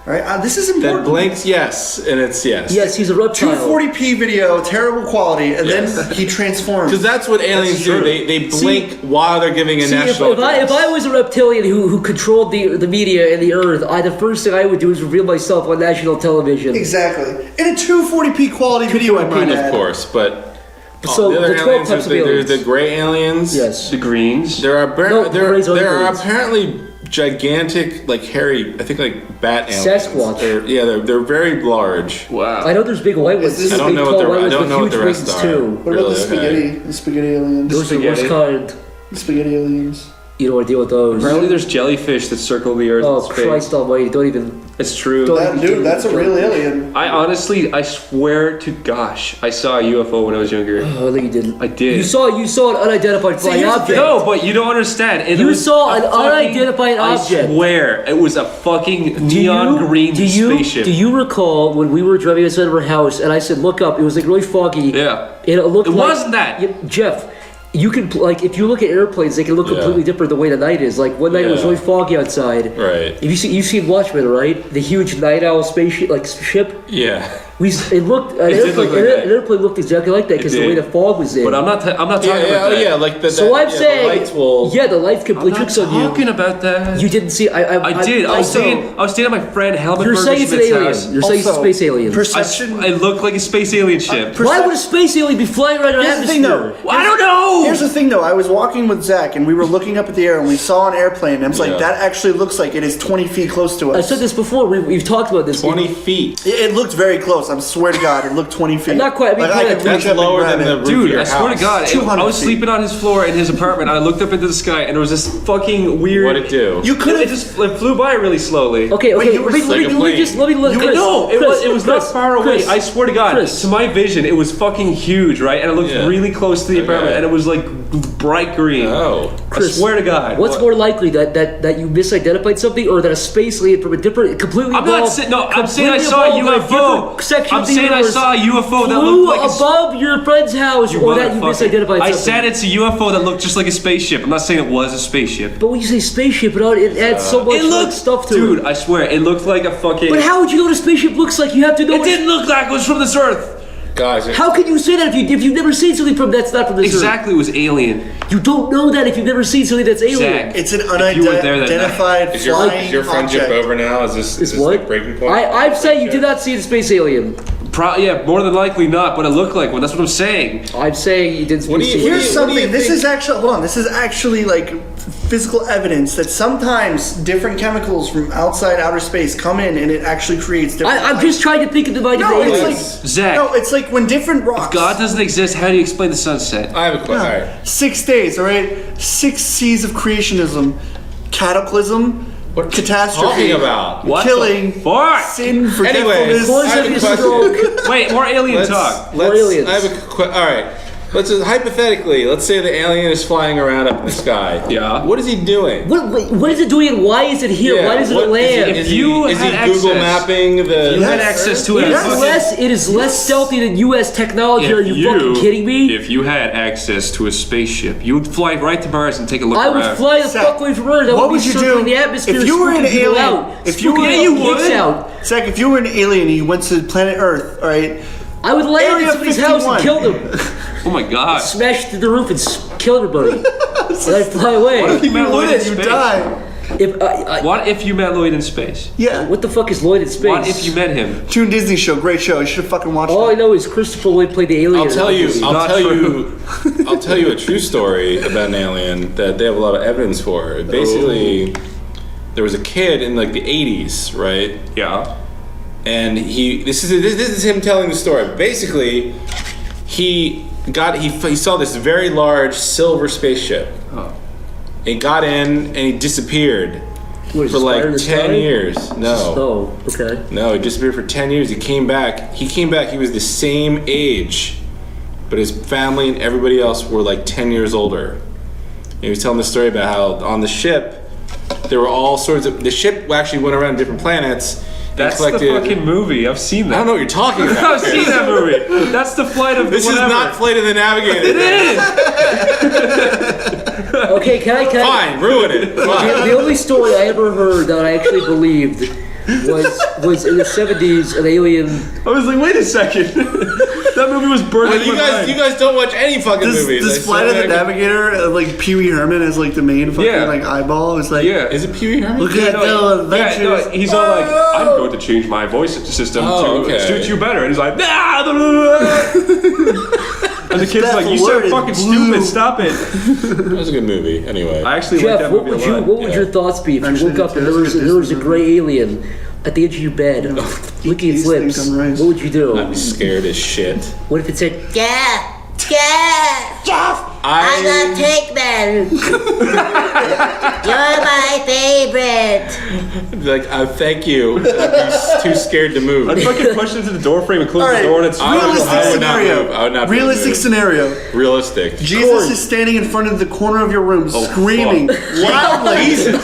All right. This is That important. blinks, yes, and it's yes. Yes, he's a reptile. 240p video, terrible quality, and Yes. then he transforms. Because that's what aliens do. true. They blink while they're giving a See, national. if I was a reptilian who controlled the media and the earth, the first thing I would do is reveal myself on national television. Exactly. In a 240p quality video, I might of add. course, but So the other the 12 aliens, types of there's aliens. the gray aliens. Yes. The greens. There are No, grays are there are aliens. apparently gigantic, like hairy, I think like bat aliens. Sasquatch. They're very large. Wow. I know there's big white ones. this- I don't big know what tall the- white I ones don't with know what huge the rest wings are. too. What about the Really, spaghetti? okay. The spaghetti aliens. Those are the worst Spaghetti. kind. The spaghetti aliens. You don't want to deal with those. Apparently there's jellyfish that circle the earth Oh in space. Christ Almighty! Don't even. It's true. Don't- Dude, that's a real alien. I honestly, I swear to gosh, I saw a UFO when I was younger. Oh, no, you didn't. I did. You saw an unidentified flying here's the object. No, but you don't understand. It You was saw a an fucking- unidentified object. I swear, it was a fucking Do neon you- green do you, spaceship. Do you recall when we were driving outside of our house and I said, "Look up"? It was like really foggy. Yeah. And it looked It like, wasn't that. Yeah, Jeff. You can like if you look at airplanes, they can look Yeah. completely different the way the night is. Like one night it was Yeah. really foggy outside. Right. You've seen Watchmen, right? The huge night owl spaceship, like ship. Yeah. It looked an did airplane, look like that. an airplane looked exactly like that because the did. way the fog was in. But I'm not talking about Yeah, that. like the. so I'm the saying, lights will. yeah, the lights can play I'm not tricks on you. talking about that. You didn't see. I I did. I was saw- staying at my friend Helmut You're saying it's an Berger-Schmidt's alien. house. You're saying it's a Also, space alien. It looked like a space alien ship. Why would a space alien be flying around our Here's the thing, atmosphere? though. I don't know. Here's the thing, though. I was walking with Zach, and we were looking up at the air, and we saw an airplane. And I was Yeah. like, that actually looks like it is 20 feet close to I us. said this before. We've talked about this. 20 feet. It looked very close. I swear to God, it looked 20 feet. Not quite. I mean, Like, I could That's reach up and lower grab than the it. roof Dude, of your I swear to house. God, 200 I was feet. sleeping on his floor in his apartment. And I looked up into the sky, and there was this fucking weird. What'd it do? You could It have. just it flew by really slowly. Okay, Wait, okay. you were Let like a me plane. just let me look. Chris, No, it was not far away. Chris, I swear to God, Chris. to my vision, it was fucking huge, right? And it looked Yeah. really close to the apartment, Okay. and it was like bright green. Oh. Chris, I swear to God. What's What? more likely that you misidentified something, or that a space alien from a different, completely I'm not evolved- saying no. I'm saying I completely saw a evolved in a UFO. different section I'm of the saying I universe saw a UFO that flew looked like a above your friend's house, or that you motherfucker. misidentified I something. said it's a UFO that looked just like a spaceship. I'm not saying it was a spaceship. But when you say spaceship, it adds so much It looked stuff to dude, it. I swear, it looked like a fucking. But how would you know what a spaceship looks like? You have to know. It what didn't look like it was from this earth. Guys, How can you say that if you've never seen something from that's not from this earth? Exactly, it was alien. You don't know that if you've never seen something that's alien. Zach. It's an If you were there that night. unidentified is flying your friendship object. over now? Is this Is the what? breaking point? I'm saying you did not see the space alien. Yeah, more than likely not, but it looked like one. That's what I'm saying. I'm saying you did. What do you- see what do Here's you- something. This think? is actually hold on. This is actually like physical evidence that sometimes different chemicals from outside outer space come in, and it actually creates different. I'm just trying to think of the mind of No, the it's aliens. like Zach. no, it's like when different rocks. God doesn't exist. How do you explain the sunset? I have a question. All right. 6 days, all right. 6 C's of creationism, cataclysm, What catastrophe, talking about? What killing, the fuck? sin, forgetfulness. Cause I have of a your question. stroke. Wait, more alien talk. More aliens. I have a all right. Let's just, hypothetically, let's say the alien is flying around up in the sky. Yeah. What is he doing? What is it doing and why is it here? Yeah, why does it what- land? If Is you he, is he had Google access- mapping the? You had access to It it. is less stealthy than U.S. technology. Are you fucking kidding me? If you had access to a spaceship, you would fly right to Mars and take a look I would around. fly the Zach, fuck away from Earth. I what would would be you circling do the atmosphere. if you were an spooking people alien? out. If you were- Spooking Yeah, you little kids would. out. Zach, if you were an alien and you went to planet Earth, all right, I would land Area in somebody's house and 51. kill them. Oh my god. Smash through the roof and kill everybody. And I'd fly away. What if you you meant wouldn't, in you space? die. What if you met Lloyd in space? Yeah. What the fuck is Lloyd in space? What if you met him? Toon Disney show, great show. You should have fucking watched All I it. know is Christopher Lloyd played the alien. I'll tell you Not I'll tell you a true story about an alien that they have a lot of evidence for. Basically, there was a kid in like the 80s, right? Yeah. And this is him telling the story. Basically, he saw this very large silver spaceship. Oh. He got in and he disappeared What, is for it like Spider in 10 the Sky? years. No. Oh, okay. No, he disappeared for 10 years. He came back. He was the same age, but his family and everybody else were like 10 years older. And he was telling the story about how on the ship, there were all sorts of... The ship actually went around different planets. That's the fucking movie. I've seen that. I don't know what you're talking about. I've seen that movie. That's the Flight of This whatever. is not Flight of the Navigator. It is. Okay, can I? Fine, ruin it. Fine. The only story I ever heard that I actually believed was in the 70s an alien. I was like, wait a second. That movie was burning. Well, you guys don't watch any fucking movies. This Flight of the Navigator, like Pee Wee Herman as like the main fucking like eyeball. It's like, Yeah. Is it Pee Wee Herman? look at the adventures. he's all like, I'm going to change my voice system Oh, to okay. suit you better. And he's like, and the kid's That like, you word sound is fucking blue. stupid, stop it. That was a good movie. Anyway. I actually like Jeff, that what movie would a lot. what would your thoughts be if you Actually, woke up and that's there a good was a Disney gray alien at the edge of your bed, licking its things lips? on rice. What would you do? I'd be scared as shit. What if it said, Jeff, I got Take Man. You're my favorite. I'd be like, thank you. I'd be too scared to move. I'd fucking push into the door frame and close All right, the door and it's I would not scenario. move. I would not be Realistic moved. scenario. Realistic. Jesus is standing in front of the corner of your room, screaming wildly. Jesus.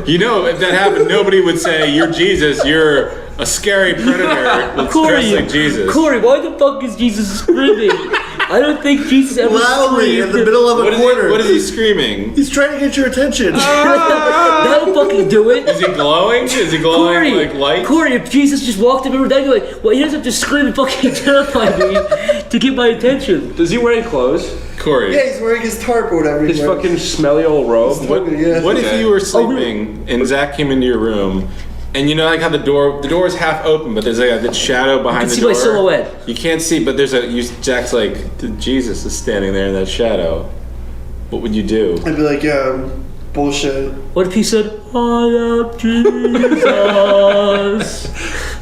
You know, if that happened, nobody would say, you're Jesus, you're a scary predator that's dressed like Jesus. Corey, why the fuck is Jesus screaming? I don't think Jesus ever Loudly in screamed. the middle of a corner. What is he screaming? He's trying to get your attention. That'll fucking do it. Is he glowing? Is he glowing Corey, like light? Corey, if Jesus just walked up and down, you're like, well, he doesn't have to scream and fucking terrify me to get my attention. Does he wear any clothes? Corey. Yeah, he's wearing his tarp or whatever. His fucking smelly old robe? What if you were sleeping and Zach came into your room, and you know like how the door is half open, but there's like a shadow behind the see door. my silhouette. You can't see, but there's Zach's like Jesus is standing there in that shadow. What would you do? I'd be like, yeah, bullshit. What if he said, I am Jesus?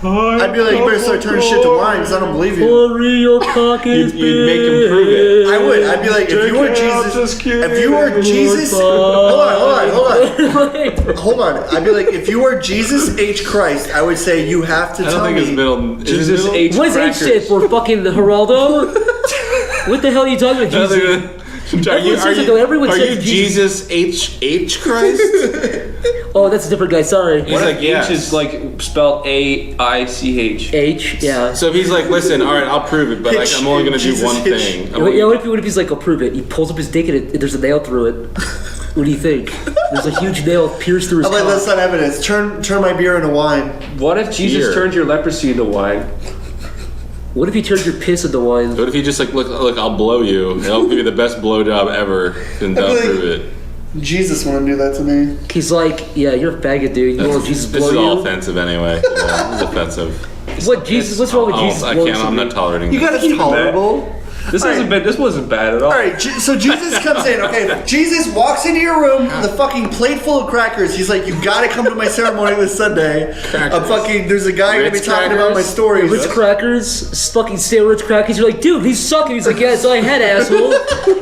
I'd be like, you better start turning shit to wine because I don't believe you. Corey, your cock is You'd make him prove it. I would. I'd be like, if you were Jesus, if you were Jesus, hold on. I'd be like, if you were Jesus H. Christ, I would say you have to I don't tell think his me. middle. Jesus H. What does H stand for? Fucking the Geraldo? What the hell are you talking about, I don't Jesus? think Are you says Jesus H. Christ? Oh, that's a different guy, sorry. He's like, H yes. is like spelled A-I-C-H. H, yeah. So if he's like, listen, all right, I'll prove it, but like, I'm only gonna do Jesus one H. thing. Yeah, what if he's like, I'll prove it. He pulls up his dick and there's a nail through it. What do you think? There's a huge nail pierced through his I'm like, cock. that's not evidence. Turn my beer into wine. What if Jesus Beer. turned your leprosy into wine? What if he turns your piss into wine? What if he just like, look, I'll blow you. And I'll give you the best blowjob ever, and I'd I'll be like- prove it. Jesus wouldn't do that to me. He's like, yeah, you're a faggot, dude. You want Jesus This blow is you? all offensive anyway. Yeah, this is offensive. What Jesus? What's wrong with Jesus? I blowing can't. I'm not somebody? tolerating You this. got it tolerable. This wasn't bad at all. All right, so Jesus comes in. Okay, Jesus walks into your room with a fucking plate full of crackers. He's like, "You gotta come to my ceremony this Sunday." Crackers. There's a guy gonna be Ritz talking about my crackers? stories. Ritz crackers, fucking stale Ritz crackers. You're like, dude, these suck. And he's like, yeah, that's all I had, asshole.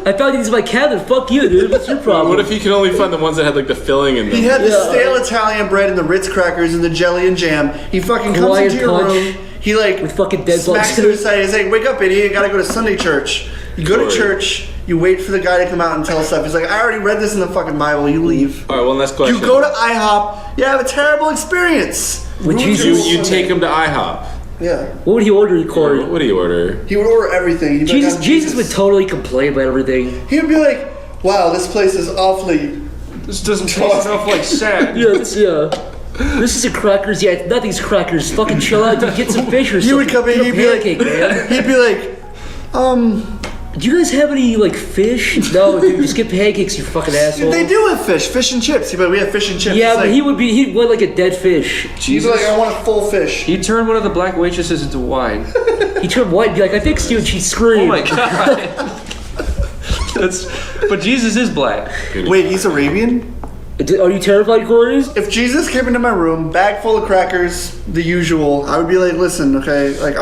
I found these in my cabinet. Fuck you, dude. What's your problem? What if he could only find the ones that had like the filling in them? He had the Yeah. stale Italian bread and the Ritz crackers and the jelly and jam. He fucking comes Hawaiian into your punch room. He like with fucking dead smacks bugs. to his side. He's like, "Wake up, idiot! You gotta go to Sunday church." You go to Sorry. church. You wait for the guy to come out and tell stuff. He's like, "I already read this in the fucking Bible." You leave. All right, one last question. You go to IHOP. You have a terrible experience. With Ruins Jesus? your You take him to IHOP. Yeah. What would he order, Corey? What do you order? He would order everything. He'd be like, "I'm Jesus would totally complain about everything. He would be like, "Wow, this place is awfully." This doesn't taste enough like sand. Yeah, this isn't crackers. Yeah, nothing's crackers. Fucking chill out, dude. Get some fish or something. He would come in. Get a He'd be like, pancake, man. he'd be like, Do you guys have any like fish? No, dude, just get pancakes, you fucking asshole. They do have fish and chips. But we have fish and chips. Yeah, It's but like, he'd want like a dead fish. he's like, I want a full fish. He turned one of the black waitresses into wine. He turned white and be like, I fixed you, and she'd scream. Oh my god. But Jesus is black. Wait, he's Arabian? Are you terrified, Corey? If Jesus came into my room, bag full of crackers, the usual, I would be like, listen, okay, like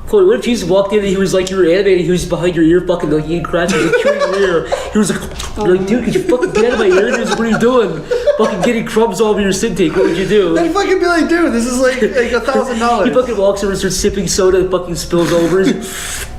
Corey, what if Jesus walked in and he was like, you were animated, he was behind your ear fucking like eating crackers and chewing your ear. He was like, you're like, dude, could you fucking get out of my ear? He was like, what are you doing? Fucking getting crumbs all over your Cintiq, what would you do? I'd fucking be like, dude, this is like $1,000. He fucking walks over and starts sipping soda and fucking spills over.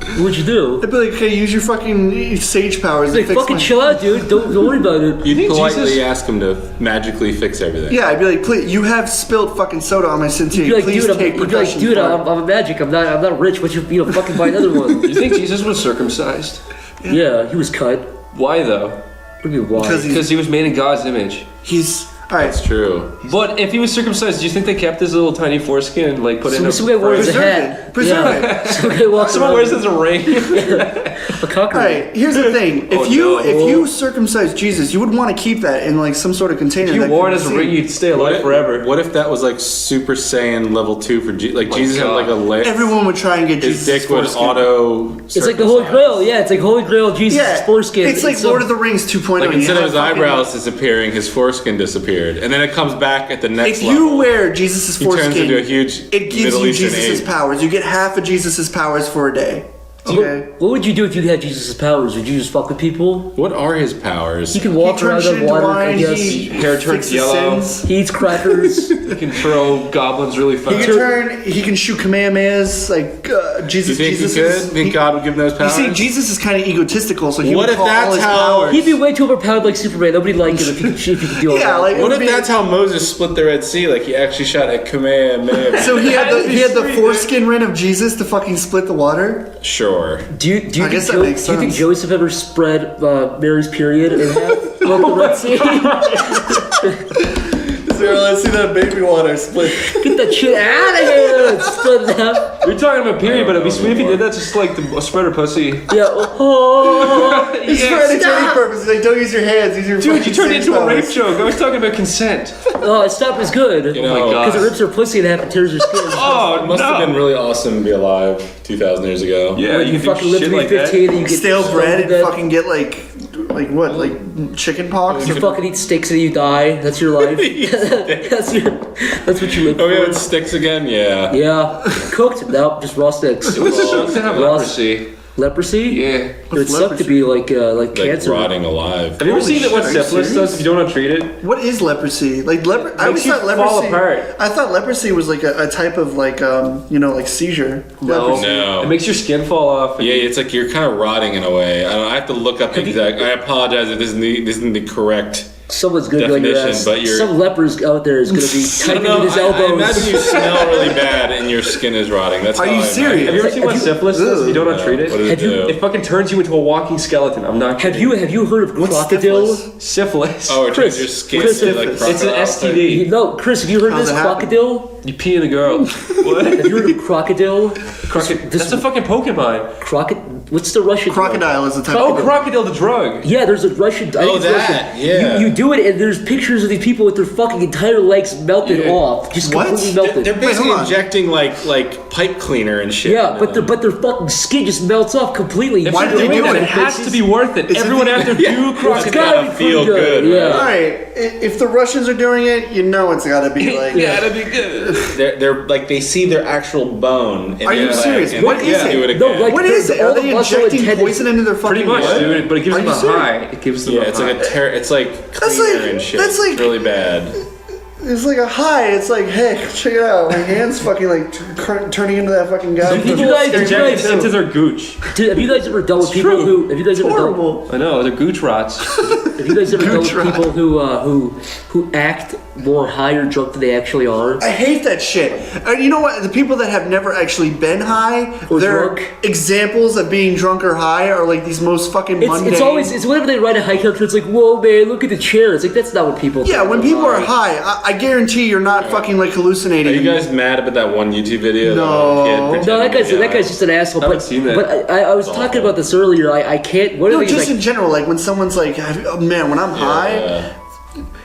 What would you do? I'd be like, okay, use your fucking sage powers He's and like, fix fucking my... chill out, dude. Don't worry about it. You'd think politely Jesus- ask him to magically fix everything. Yeah, I'd be like, please, you have spilled fucking soda on my Cintiq. You'd be like, Please dude, take you'd be like, precautions dude, for it." I'm a magic. I'm not rich. But you fucking buy another one. Do you think Jesus was circumcised? Yeah, he was cut. Why though? What do you mean, why? Because he was made in God's image. He's... Alright, That's true. But if he was circumcised, do you think they kept his little tiny foreskin and like put it in a... Some guy wears a hat. Preserve Yeah. Some guy walks Someone around wears it as a ring. a cocker. Alright, here's the thing. If you circumcise Jesus, you would want to keep that in like some sort of container. If you that wore it could as a be ring, seen. you'd stay alive forever. What if that was like Super Saiyan level 2 for Jesus? Like Jesus had like a leg. Everyone would try and get His Jesus' dick would foreskin. auto. It's like the Holy Grail. Yeah, it's like Holy Grail Jesus' Yeah, foreskin. it's like Lord of the Rings 2.0. Like You instead of have his fucking- eyebrows disappearing, his foreskin disappeared, and then it comes back at the next If level. you wear Jesus' he foreskin, turns into a huge it gives Middle you Eastern Jesus' ape. powers. You get half of Jesus' powers for a day. Okay. What would you do if you had Jesus' powers? Would you just fuck with people? What are his powers? He can walk He around turns shit on into water, I wine. guess. He Hair turns fixes yellow. sins. He eats crackers. He can throw goblins really He fast. can turn. He can shoot Kamehamehas. Like Jesus. You think Jesus he could? is- Think God would give him those You powers? see, Jesus is kind of egotistical, so he What would if call that's all his how- powers. He'd be way too overpowered like Superman. Nobody'd like him if he could do all Yeah, that. like What it if would be- that's how Moses split the Red Sea? Like he actually shot a Kamehameha. So he had That'd the be he had the sweet, foreskin ring of Jesus to fucking split the water. Sure. Do you I think guess that makes do you think sense. Joseph ever spread Mary's period in half? Like the Red Sea? So let's see that baby water split. Get that shit out of here! Spread it out. We're talking about period, but it'd be sweet if he did that just like the spread her pussy. Yeah. Oh. It's for entertaining purposes. Like, don't use your hands. Use your Dude, fucking you turned sage into a rape powers. joke. I was talking about consent. Oh, stop is good. You Oh my know, god. Because it rips her pussy in half and tears her skin. Oh, it must no. have been really awesome to be alive 2,000 years ago. Yeah, When you can do fucking live to shit be like 15 that. and you get Stale bread and dead. fucking get like what? Like chicken pox? You fucking eat steaks and you die. That's your life. That's what you live Oh yeah, for. it sticks again. Yeah. Yeah. Cooked? No, just raw sticks. It would suck to have Raw- leprosy. Leprosy? Yeah. It would suck to be like Like cancer. rotting alive. Have you ever Holy seen what shit, are you syphilis serious? does if you don't treat it? What is leprosy? Like I always you thought fall leprosy. apart. I thought leprosy was like a type of like like seizure. No. Leprosy. No. It makes your skin fall off. and Yeah, it's like you're kind of rotting in a way. I have to look up the exact. I apologize if this isn't the correct. Someone's gonna be on your Definition, ass. but you're- Some lepers out there is gonna be I don't typing with his know. I elbows. imagine you smell really bad and your skin is rotting. That's Are how you I serious? Have you ever seen what syphilis does if you don't treat What it? does it Have you- do? It fucking turns you into a walking skeleton. I'm not Have kidding. you heard of What's crocodile? syphilis? Syphilis. Oh, it Chris, turns your skin Chris, into like it's an crocodile STD. No, Chris, have you heard of How's this it happen? crocodile? You pee in a girl. What? Have you heard of crocodile? That's a fucking Pokemon. What's the Russian? Crocodile is the type. Oh, of crocodile the drug. Yeah, there's a Russian. I think Oh, it's that, Russian. yeah. You do it, and there's pictures of these people with their fucking entire legs melted Yeah. off, just What? completely They're melted. basically hold on. injecting like pipe cleaner and shit. Yeah, into but them. their fucking skin just melts off completely. Why did they do It it? has to be worth it. It's Everyone a- out there Yeah. do It's It's crocodile. gotta gotta be pretty feel good, Yeah. All right, if the Russians are doing it, you know it's gotta be like. Gotta be good. They're like they see their actual bone. In Are you their leg, serious? and What they is do it? it No, again. like- What is it? all Are the they muscle injecting and poison into their fucking Pretty much, blood? dude. But it gives Are them you a serious? high. It gives them Yeah, a it's high. like it's like That's cleaner like- and shit. that's like- It's really bad. It's like a high. It's like, hey, check it out. My hand's fucking like turning into that fucking guy. Did you guys- Inject it into their gooch. Dude, have you guys ever dealt with people true. who? Have you guys ever dealt? Horrible. I know, they're gooch rots. Have you guys ever dealt with Gooch people who act more high or drunk than they actually are. I hate that shit. You know what? The people that have never actually been high, Or their drunk. examples of being drunk or high are like these most fucking mundane. It's whenever they write a high character, it's like, whoa man, look at the chair. It's like, that's not what people Yeah, think when of people are high. high, I guarantee you're not fucking like hallucinating. Are you guys mad about that one YouTube video? No. No, that guy's just an asshole. I haven't But, seen that. but I was talking about this earlier. I can't. What are No, these, just like, in general, like when someone's like, oh, man, when I'm high,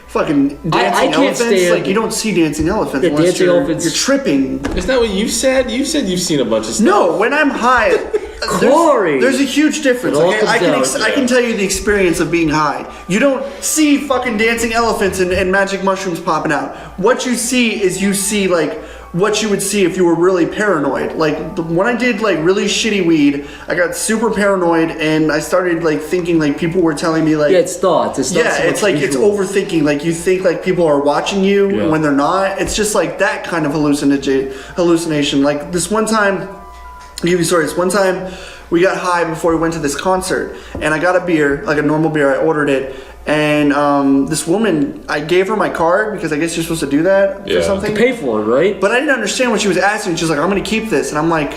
fucking dancing I can't elephants, stand- like you don't see dancing elephants Yeah, unless dancing you're, elephants. you're tripping. Isn't that what you said? You said you've seen a bunch of stuff. No, when I'm high, Corey! there's a huge difference. It all Okay? comes down. I can tell you the experience of being high. You don't see fucking dancing elephants and magic mushrooms popping out. What you see is like what you would see if you were really paranoid. Like when I did like really shitty weed, I got super paranoid and I started like thinking like people were telling me like Yeah, it's thoughts. It's not yeah, so much it's like it's visual. overthinking. Like you think like people are watching you when they're not. It's just like that kind of hallucination. Like this one time, I'll give you a story. This one time we got high before we went to this concert, and I got a beer, like a normal beer. I ordered it, and this woman, I gave her my card because I guess you're supposed to do that or something. Pay for it, right? But I didn't understand what she was asking. She was like, "I'm gonna keep this," and I'm like,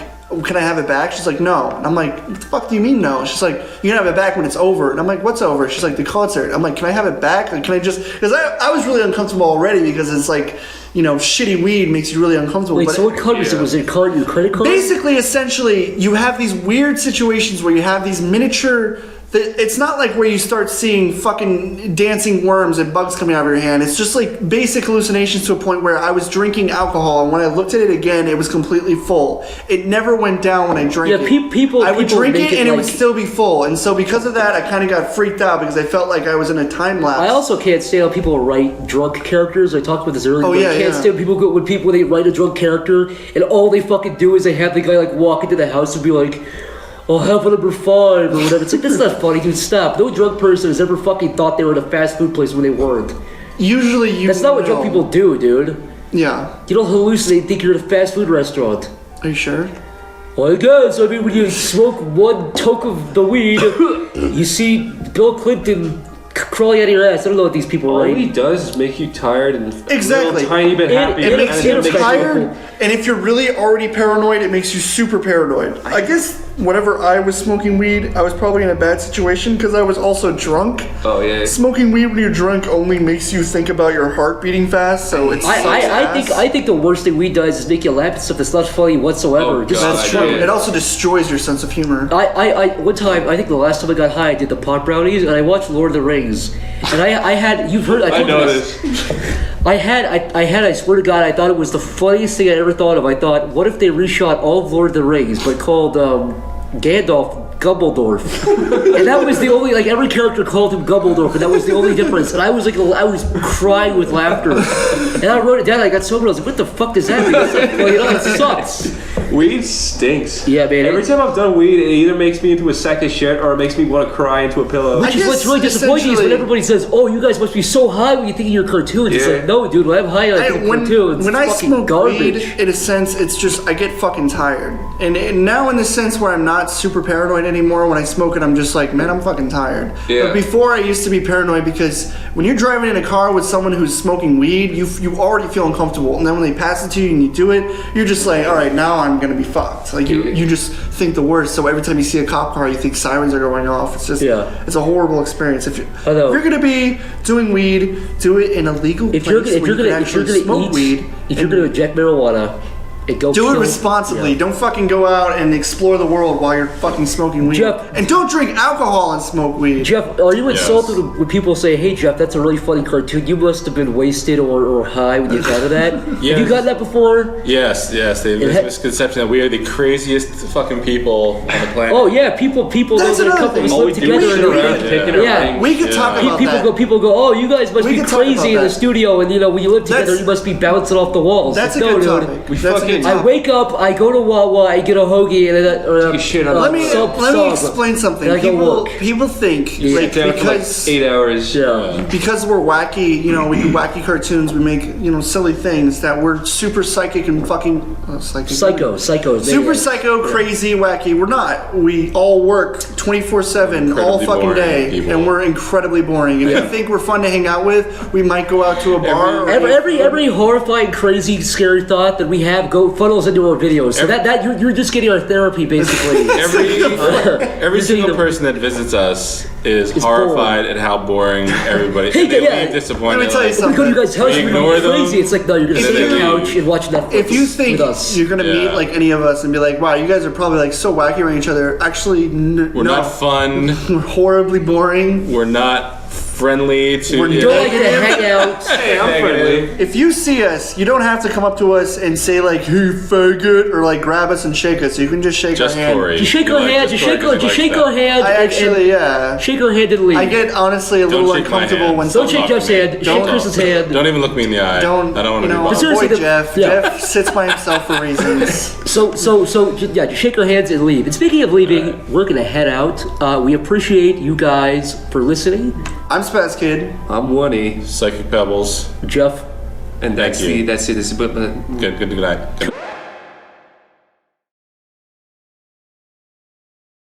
"Can I have it back?" She's like, "No." And I'm like, "What the fuck do you mean no?" She's like, "You can have it back when it's over." And I'm like, "What's over?" She's like, "The concert." I'm like, "Can I have it back? Like, can I just?" Because I was really uncomfortable already because it's like, you know, shitty weed makes you really uncomfortable. Wait, but so what card was it? Was it your credit card? basically, essentially, you have these weird situations where you have these miniature. It's not like where you start seeing fucking dancing worms and bugs coming out of your hand. It's just like basic hallucinations to a point where I was drinking alcohol, and when I looked at it again, it was completely full. It never went down when I drank Yeah, it. people. I would people drink make it and it would like- still be full, and so because of that, I kind of got freaked out because I felt like I was in a time lapse. I also can't stand how people write drunk characters. I talked about this earlier. Oh, but yeah, I can't yeah. stand when they write a drunk character and all they fucking do is they have the guy like walk into the house and be like, "I'll have a number 5 or whatever." It's like, that's not funny, dude. Stop. No drunk person has ever fucking thought they were in a fast food place when they weren't. Usually, you. That's not what drunk know. people do, dude. Yeah. You don't hallucinate and think you're in a fast food restaurant. Are you sure? Well, I guess. I mean, when you smoke one toke of the weed, you see Bill Clinton crawling out of your ass. I don't know what these people All write. he does is make you tired and a Exactly. little tiny bit happy. It makes you and then tired, and if you're really already paranoid, it makes you super paranoid. I guess whenever I was smoking weed, I was probably in a bad situation because I was also drunk. Oh yeah. Smoking weed when you're drunk only makes you think about your heart beating fast, so it's. I think the worst thing weed does is make you laugh at stuff that's not funny whatsoever. Oh, Just God, That's destroy true. it. It also destroys your sense of humor. One time, I think the last time I got high, I did the pot brownies, and I watched Lord of the Rings, and I had, you've heard, I I told you know this. this. I swear to God, I thought it was the funniest thing I ever thought of. I thought, what if they reshot all of Lord of the Rings, but called Gandalf Gumbledorf? And that was the only, like, every character called him Gumbledorf, and that was the only difference. And I was crying with laughter. And I wrote it down, I got sober, I was like, what the fuck does that mean? It's like, well, you know, it sucks. Weed stinks. Yeah, man. Every time I've done weed, it either makes me into a sack of shit or it makes me want to cry into a pillow. Which is what's really disappointing is when everybody says, "Oh, you guys must be so high when you think of your cartoons." It's Yeah. like, no, dude, when I'm high, I think of cartoons. When It's I fucking smoke garbage. weed, in a sense, it's just I get fucking tired. And now in the sense where I'm not super paranoid anymore, when I smoke it, I'm just like, man, I'm fucking tired. Yeah. But before I used to be paranoid because when you're driving in a car with someone who's smoking weed, you already feel uncomfortable. And then when they pass it to you and you do it, you're just like, all right, now I'm gonna be fucked. Like you just think the worst. So every time you see a cop car, you think sirens are going off. It's just it's a horrible experience. If you're gonna be doing weed, do it in a legal place where you can actually smoke weed. If you're gonna inject marijuana, and go Do it kill- responsibly. Yeah. Don't fucking go out and explore the world while you're fucking smoking weed. Jeff- And don't drink alcohol and smoke weed. Jeff, are you insulted when people say, "Hey, Jeff, that's a really funny cartoon. You must have been wasted or high when you thought of that"? Yeah. Have you gotten that before? Yes. They have this misconception that we are the craziest fucking people on the planet. Oh yeah, people That's know that a another couple thing. of us All live we do is together. sit around and taking yeah. our thing. We can talk about that. People go, oh, you guys must We be can talk crazy about in the that. studio, and you know when you live together, That's- you must be bouncing off the walls. That's a Like, good no, topic. dude. We That's a fucking good I topic. wake up, I go to Wawa, I get a hoagie, and Take a shit on Let me explain something. And I go work. People think You like sit down for like because 8 hours. Yeah. because we're wacky, you know, we do wacky cartoons, we make, you know, silly things, that we're super psychic and fucking Psycho. super psycho, crazy, wacky. We're not. We all work 24/7 all Incredibly fucking boring day, people. and we're incredibly boring. If you think we're fun to hang out with, we might go out to a bar. Every horrifying, crazy, scary thought that we have funnels into our videos. So that you're just getting our therapy, basically. Every single person that visits us is horrified at how boring everybody is. Hey, They yeah. leave disappointed. Let me tell you like, something. We go to you guys' house, We you're ignore them. crazy. It's like, no, you're gonna And sit then on the they couch leave. and watch Netflix. If you think with us. you're gonna meet Yeah. like any of us and be like, wow, you guys are probably like so wacky around each other, actually, We're no. not fun. We're horribly boring. We're not friendly to. We're don't like to hang out. Hey, I'm friendly. If you see us, you don't have to come up to us and say like, "Hey, faggot," or like grab us and shake us. You can just shake Just our hand. Corey. Just shake our hand. Just shake our hand. I actually, yeah. Shake our hand and leave. I get honestly a Don't little shake my uncomfortable hand. when Don't someone shake Jeff's hand. Shake Don't. Chris's hand. Don't even look me in the eye. don't. I don't want You to know, be bothered. Seriously, avoid the- Jeff. yeah. Jeff sits by himself for reasons. So, yeah, just shake our hands and leave. And speaking of leaving, we're gonna head out. We appreciate you guys for listening. I'm Spazkid. I'm Oney. Psychic Pebbles. Jeff. And that's you. it. That's it. Good night. Good night.